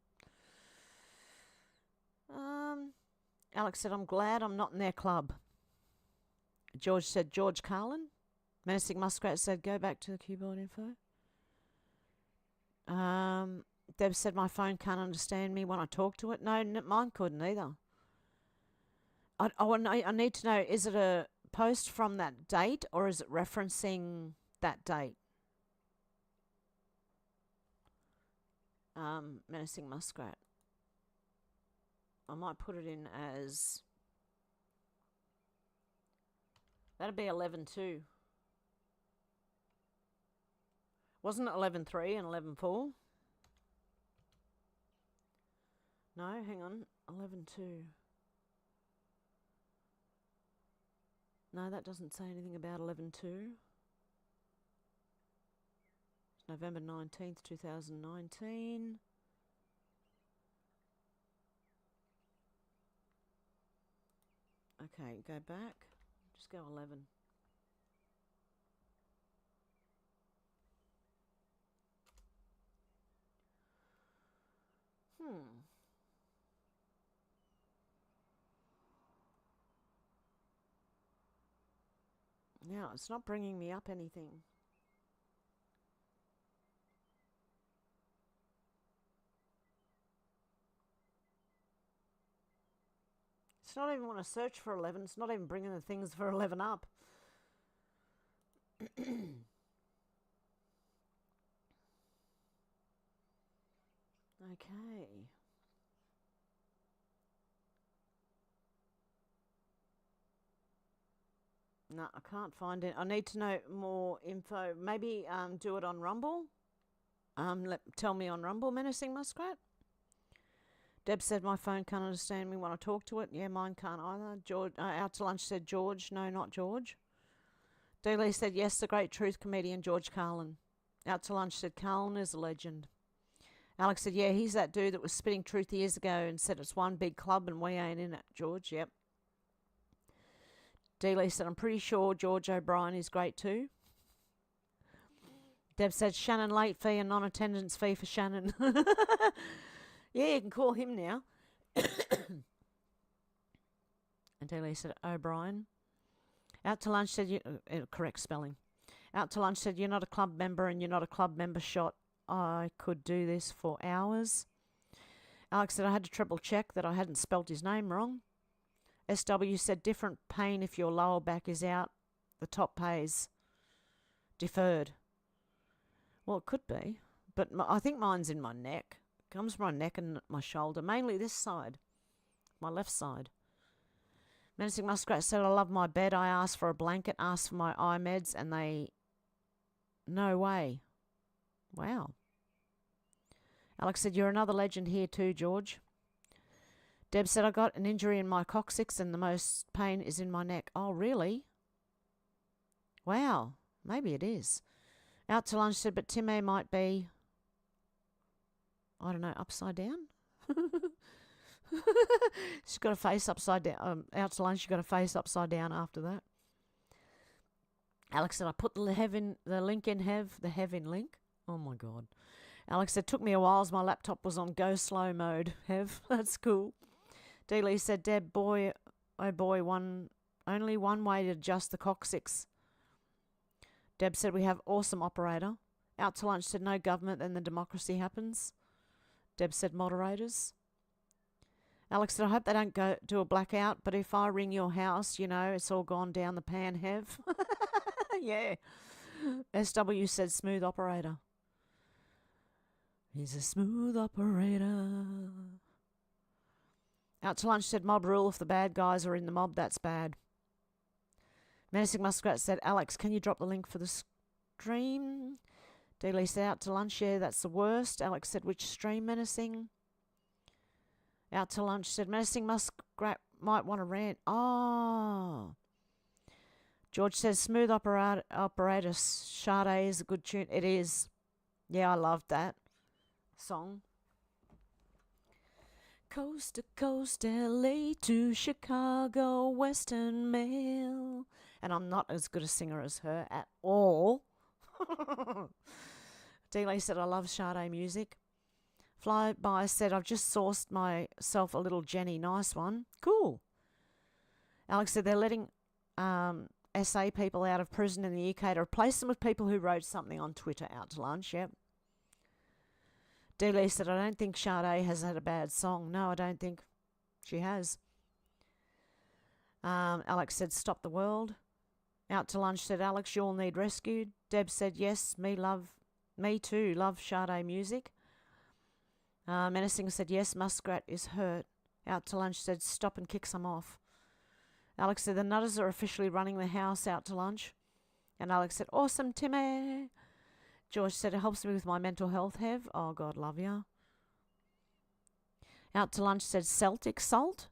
Alex said, I'm glad I'm not in their club. George said, George Carlin. Menacing Muskrat said, go back to the keyboard info. Deb said, my phone can't understand me when I talk to it. No, mine couldn't either. I need to know, is it a post from that date or is it referencing that date? Menacing Muskrat. I might put it in as... That'd be 11-2. Wasn't it 11-3 and 11-4? No, hang on. 11-2. No, that doesn't say anything about 11-2. It's November 19th, 2019. Okay, go back. Just go 11. Now, it's not bringing me up anything. It's not even when I search for 11. It's not even bringing the things for 11 up. Okay. No, I can't find it. I need to know more info. Maybe do it on Rumble. Tell me on Rumble, Menacing Muskrat. Deb said my phone can't understand me when I talk to it. Yeah, mine can't either. George, out to lunch said George. No, not George. D. Lee said, yes, the great truth comedian George Carlin. Out to lunch said, Carlin is a legend. Alex said, yeah, he's that dude that was spitting truth years ago and said it's one big club and we ain't in it, George. Yep. D. Lee said, I'm pretty sure George O'Brien is great too. Deb said, Shannon late fee and non-attendance fee for Shannon. Yeah, you can call him now. And D. Lee said, O'Brien. Out to lunch said, correct spelling. Out to lunch said, you're not a club member and you're not a club member shot. I could do this for hours. Alex said, I had to triple check that I hadn't spelt his name wrong. SW said, different pain if your lower back is out. The top pays. Deferred. Well, it could be. But I think mine's in my neck. It comes from my neck and my shoulder. Mainly this side. My left side. Menacing Muskrat said, I love my bed. I asked for a blanket, asked for my eye meds, and they... No way. Wow. Alex said, you're another legend here too, George. Deb said, I got an injury in my coccyx and the most pain is in my neck. Oh, really? Wow. Maybe it is. Out to lunch said, but Timmy might be, I don't know, upside down? She's got a face upside down. Out to lunch, she's got a face upside down after that. Alex said, I put the link in Hev, the Hev in link. Oh my God. Alex said, took me a while as my laptop was on go slow mode. Hev, that's cool. D. Lee said, Deb, boy, oh boy, only one way to adjust the coccyx. Deb said, we have awesome operator. Out to lunch said, no government, then the democracy happens. Deb said, moderators. Alex said, I hope they don't go do a blackout, but if I ring your house, you know, it's all gone down the pan, Hev. Yeah. SW said, smooth operator. He's a smooth operator. Out to lunch said, mob rule, if the bad guys are in the mob, that's bad. Menacing Muskrat said, Alex, can you drop the link for the stream? D. Lee said, out to lunch, yeah, that's the worst. Alex said, which stream, Menacing? Out to lunch said, Menacing Muskrat might want to rant. Oh. George says, smooth operator, Sade is a good tune. It is. Yeah, I loved that song. Coast to coast, LA to Chicago, Western Mail. And I'm not as good a singer as her at all. D. Lee said, I love Sade music. Flyby said, I've just sourced myself a little Jenny. Nice one. Cool. Alex said, they're letting SA people out of prison in the UK to replace them with people who wrote something on Twitter. Out to lunch, yep. D. Lee said, I don't think Sade has had a bad song. No, I don't think she has. Alex said, stop the world. Out to lunch said, Alex, you'll need rescued. Deb said, yes, me too, love Sade music. Menacing said, yes, Muskrat is hurt. Out to lunch said, stop and kick some off. Alex said, the Nutters are officially running the house. Out to lunch. And Alex said, awesome, Timmy. George said, it helps me with my mental health, Hev. Oh, God love you. Out to lunch said, Celtic salt.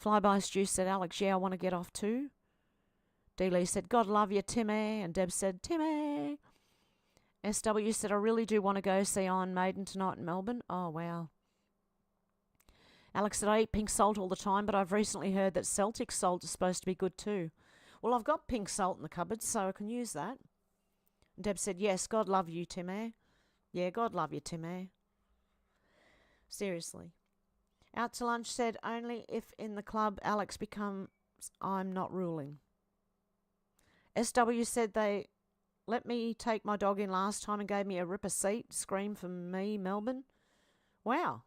Flyby Stew said, Alex, yeah, I want to get off too. D. Lee said, God love you, Timmy. And Deb said, Timmy. SW said, I really do want to go see Iron Maiden tonight in Melbourne. Oh, wow. Alex said, I eat pink salt all the time, but I've recently heard that Celtic salt is supposed to be good too. Well, I've got pink salt in the cupboard, so I can use that. And Deb said, yes, God love you, Timmy. Yeah, God love you, Timmy. Seriously. Out to lunch said, only if in the club Alex becomes I'm not ruling. SW said they let me take my dog in last time and gave me a ripper seat. Scream for me, Melbourne. Wow.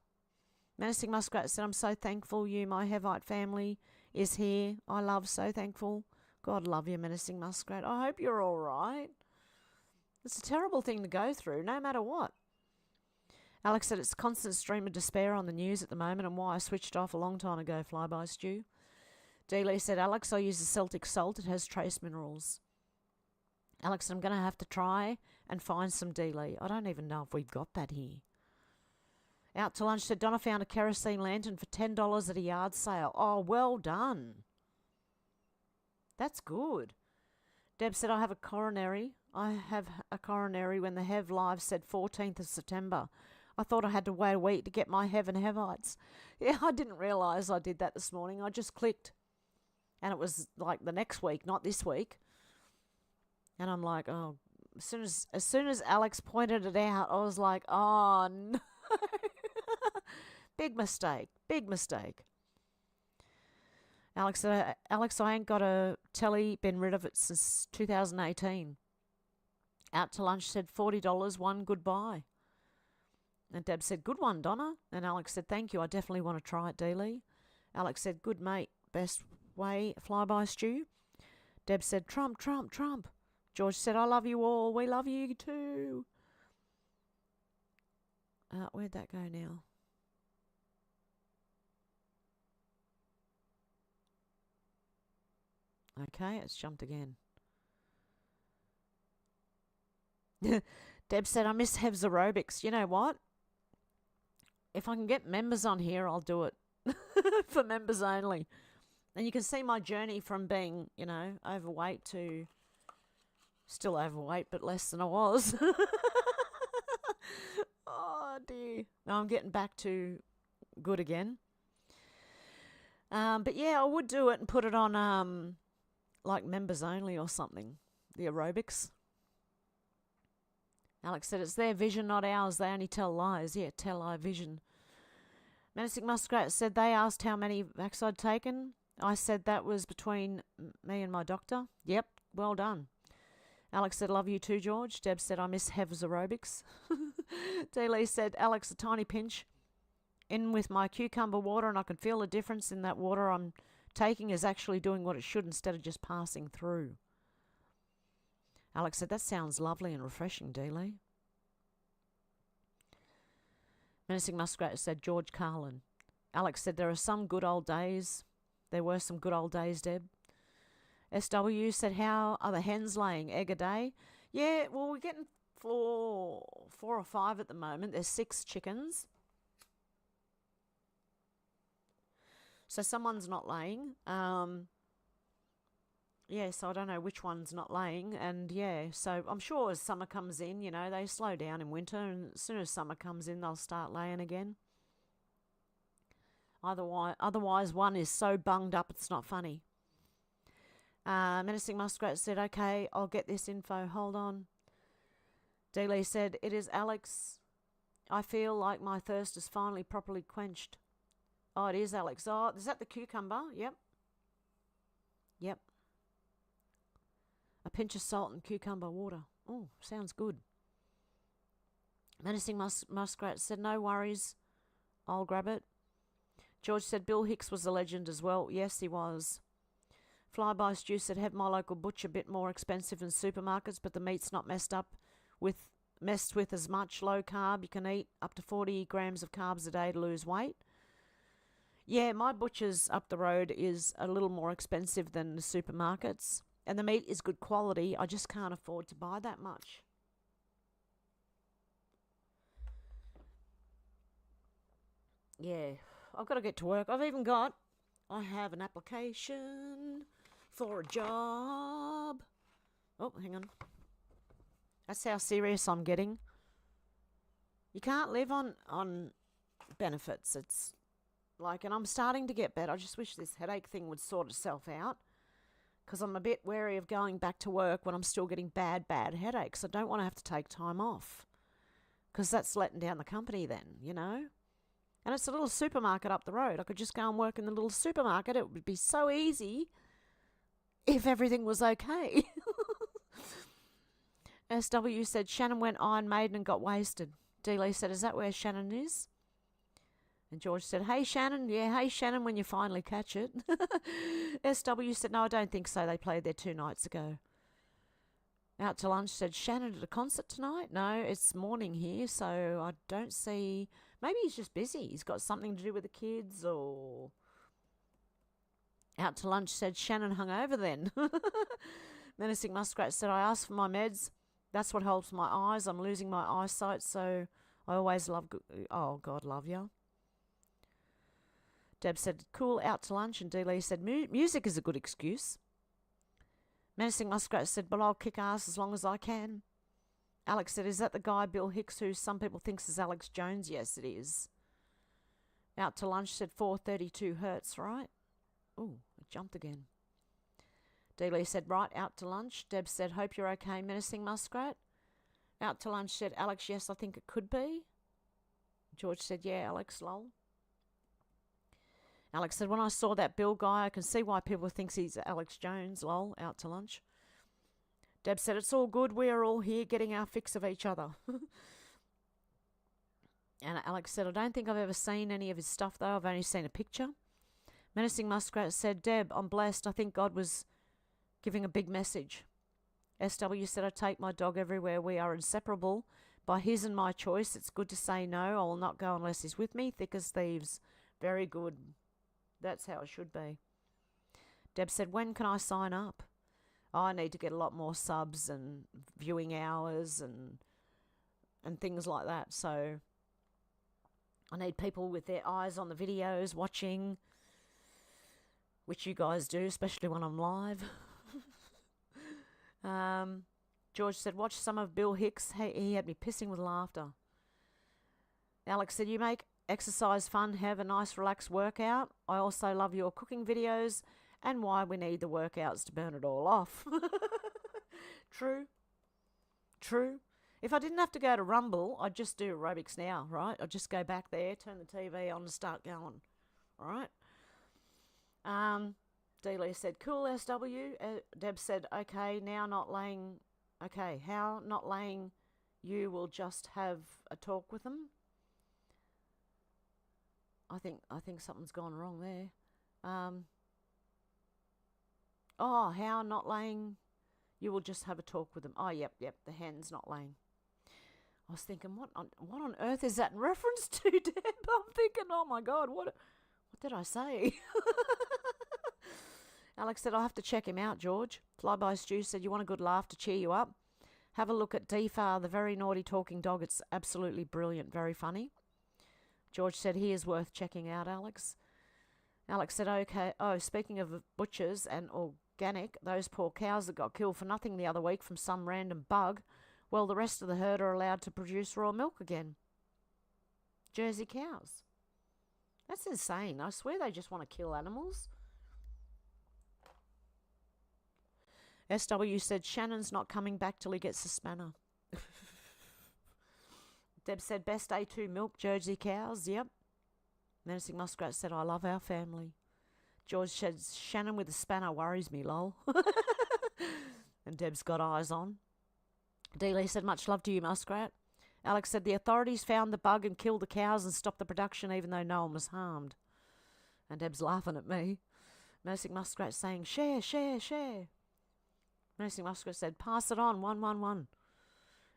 Menacing Muskrat said, I'm so thankful you, my Hevite family, is here. I love, so thankful. God love you, Menacing Muskrat. I hope you're all right. It's a terrible thing to go through, no matter what. Alex said it's constant stream of despair on the news at the moment and why I switched off a long time ago, Flyby Stew. D. Lee said, Alex, I use the Celtic salt. It has trace minerals. Alex, I'm going to have to try and find some D. Lee. I don't even know if we've got that here. Out to lunch said, Donna found a kerosene lantern for $10 at a yard sale. Oh, well done. That's good. Deb said, I have a coronary. I have a coronary when the Hev Live said 14th of September. I thought I had to wait a week to get my Hev and Hevites. Yeah, I didn't realise I did that this morning. I just clicked. And it was like the next week, not this week. And I'm like, oh, as soon as Alex pointed it out, I was like, oh no. Big mistake. Big mistake. Alex said, Alex, I ain't got a telly, been rid of it since 2018. Out to lunch said $40, one goodbye. And Deb said, good one, Donna. And Alex said, thank you, I definitely want to try it, Dealey. Alex said, good mate, best way, flyby stew. Deb said, Trump, Trump, Trump. George said, I love you all, we love you too. Where'd that go now? Okay, it's jumped again. Deb said, I miss Hev's aerobics. You know what? If I can get members on here, I'll do it. For members only. And you can see my journey from being, you know, overweight to still overweight, but less than I was. Oh, dear. Now I'm getting back to good again. But yeah, I would do it and put it on like members only or something. The aerobics. Alex said, it's their vision, not ours. They only tell lies. Yeah, tell lie vision. Menacing Muskrat said, they asked how many vax I'd taken. I said that was between me and my doctor. Yep, well done. Alex said, love you too, George. Deb said, I miss Hev's aerobics. D-Lee said, Alex, a tiny pinch in with my cucumber water, and I can feel the difference in that water I'm taking is actually doing what it should instead of just passing through. Alex said, that sounds lovely and refreshing, D-Lee. Menacing Muskrat said, George Carlin. Alex said, there are some good old days. There were some good old days, Deb. SW said, how are the hens laying? Egg a day? Yeah, well, we're getting four or five at the moment. There's 6 chickens. So someone's not laying. Yeah, so I don't know which one's not laying. And yeah, so I'm sure as summer comes in, you know, they slow down in winter. And as soon as summer comes in, they'll start laying again. Otherwise, one is so bunged up it's not funny. Menacing Muskrat said, okay, I'll get this info. Hold on. D-Lee said, it is Alex. I feel like my thirst is finally properly quenched. Oh, it is Alex. Oh, is that the cucumber? Yep. Yep. A pinch of salt and cucumber water. Oh, sounds good. Menacing Muskrat said, no worries. I'll grab it. George said, Bill Hicks was a legend as well. Yes, he was. Flyby Stew said, have my local butcher a bit more expensive in supermarkets, but the meat's not messed with as much low carb. You can eat up to 40 grams of carbs a day to lose weight. Yeah, my butcher's up the road is a little more expensive than the supermarkets. And the meat is good quality. I just can't afford to buy that much. Yeah, I've got to get to work. I have an application for a job. Oh, hang on. That's how serious I'm getting. You can't live on benefits. It's like, and I'm starting to get better. I just wish this headache thing would sort itself out. Because I'm a bit wary of going back to work when I'm still getting bad headaches. I don't want to have to take time off. Because that's letting down the company then, you know. And it's a little supermarket up the road. I could just go and work in the little supermarket. It would be so easy if everything was okay. SW said, Shannon went Iron Maiden and got wasted. D-Lee said, is that where Shannon is? And George said, hey, Shannon. Yeah, hey, Shannon, when you finally catch it. SW said, no, I don't think so. They played there 2 nights ago. Out to lunch said, Shannon at a concert tonight? No, it's morning here, so I don't see... Maybe he's just busy. He's got something to do with the kids or... Out to lunch said, Shannon hung over then. Menacing Muskrat said, I asked for my meds. That's what helps my eyes. I'm losing my eyesight, so I always love... Oh, God, love ya. Deb said, cool, out to lunch. And D-Lee said, music is a good excuse. Menacing Muskrat said, but I'll kick ass as long as I can. Alex said, is that the guy Bill Hicks who some people thinks is Alex Jones? Yes, it is. Out to lunch said 432 hertz, right? Ooh, it jumped again. Dealey said, right, out to lunch. Deb said, hope you're okay, Menacing Muskrat. Out to lunch said, Alex, yes, I think it could be. George said, yeah, Alex, lol. Alex said, when I saw that Bill guy, I can see why people think he's Alex Jones, lol, out to lunch. Deb said, it's all good. We are all here getting our fix of each other. And Alex said, I don't think I've ever seen any of his stuff, though. I've only seen a picture. Menacing Muskrat said, Deb, I'm blessed. I think God was giving a big message. SW said, I take my dog everywhere. We are inseparable. By his and my choice, it's good to say no. I will not go unless he's with me. Thick as thieves. Very good. That's how it should be. Deb said, when can I sign up? Oh, I need to get a lot more subs and viewing hours and things like that. So I need people with their eyes on the videos watching, which you guys do, especially when I'm live. George said, watch some of Bill Hicks. Hey, he had me pissing with laughter. Alex said, you make exercise fun, have a nice relaxed workout. I also love your cooking videos and why we need the workouts to burn it all off. True. True. If I didn't have to go to Rumble, I'd just do aerobics now, right? I'd just go back there, turn the TV on and start going, all right? Dealey said, cool, SW. Deb said, okay, now not laying... Okay, how not laying you will just have a talk with them? I think something's gone wrong there. Oh, how not laying you will just have a talk with them. Oh, yep, the hen's not laying. I was thinking, what on earth is that in reference to, Deb? I'm thinking, oh my God, what did I say? Alex said, I'll have to check him out, George. Flyby Stew said, you want a good laugh to cheer you up? Have a look at Defar, the very naughty talking dog. It's absolutely brilliant, very funny. George said, he is worth checking out, Alex. Alex said, okay. Oh, speaking of butchers and organic, those poor cows that got killed for nothing the other week from some random bug, well, the rest of the herd are allowed to produce raw milk again. Jersey cows. That's insane. I swear they just want to kill animals. SW said, Shannon's not coming back till he gets the spanner. Deb said, best A2 milk, Jersey cows. Yep. Menacing Muskrat said, I love our family. George said, Shannon with a spanner worries me, lol. And Deb's got eyes on. Dealey said, much love to you, Muskrat. Alex said, the authorities found the bug and killed the cows and stopped the production even though no one was harmed. And Deb's laughing at me. Menacing Muskrat saying, share, share, share. Menacing Muskrat said, pass it on, 111.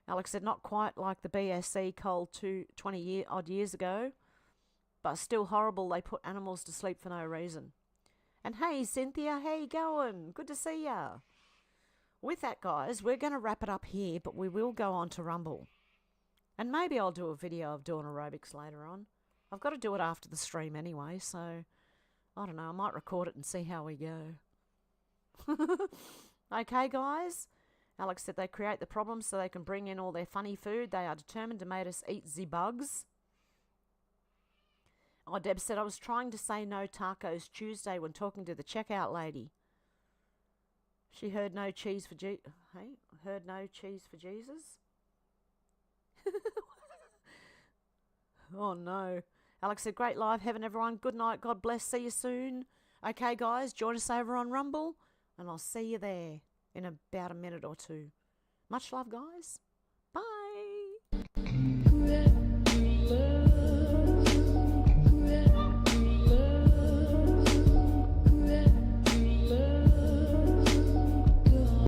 Alex said, not quite like the BSC cold 20-odd years ago, but still horrible. They put animals to sleep for no reason. And hey, Cynthia, how you going? Good to see ya. With that, guys, we're going to wrap it up here, but we will go on to Rumble. And maybe I'll do a video of doing aerobics later on. I've got to do it after the stream anyway, so I don't know. I might record it and see how we go. Okay, guys. Alex said they create the problems so they can bring in all their funny food. They are determined to make us eat the bugs. Oh, Deb said, I was trying to say no tacos Tuesday when talking to the checkout lady. She heard no cheese for heard no cheese for Jesus? Oh, no. Alex said, great live, heaven, everyone. Good night. God bless. See you soon. Okay, guys, join us over on Rumble, and I'll see you there in about a minute or two. Much love, guys.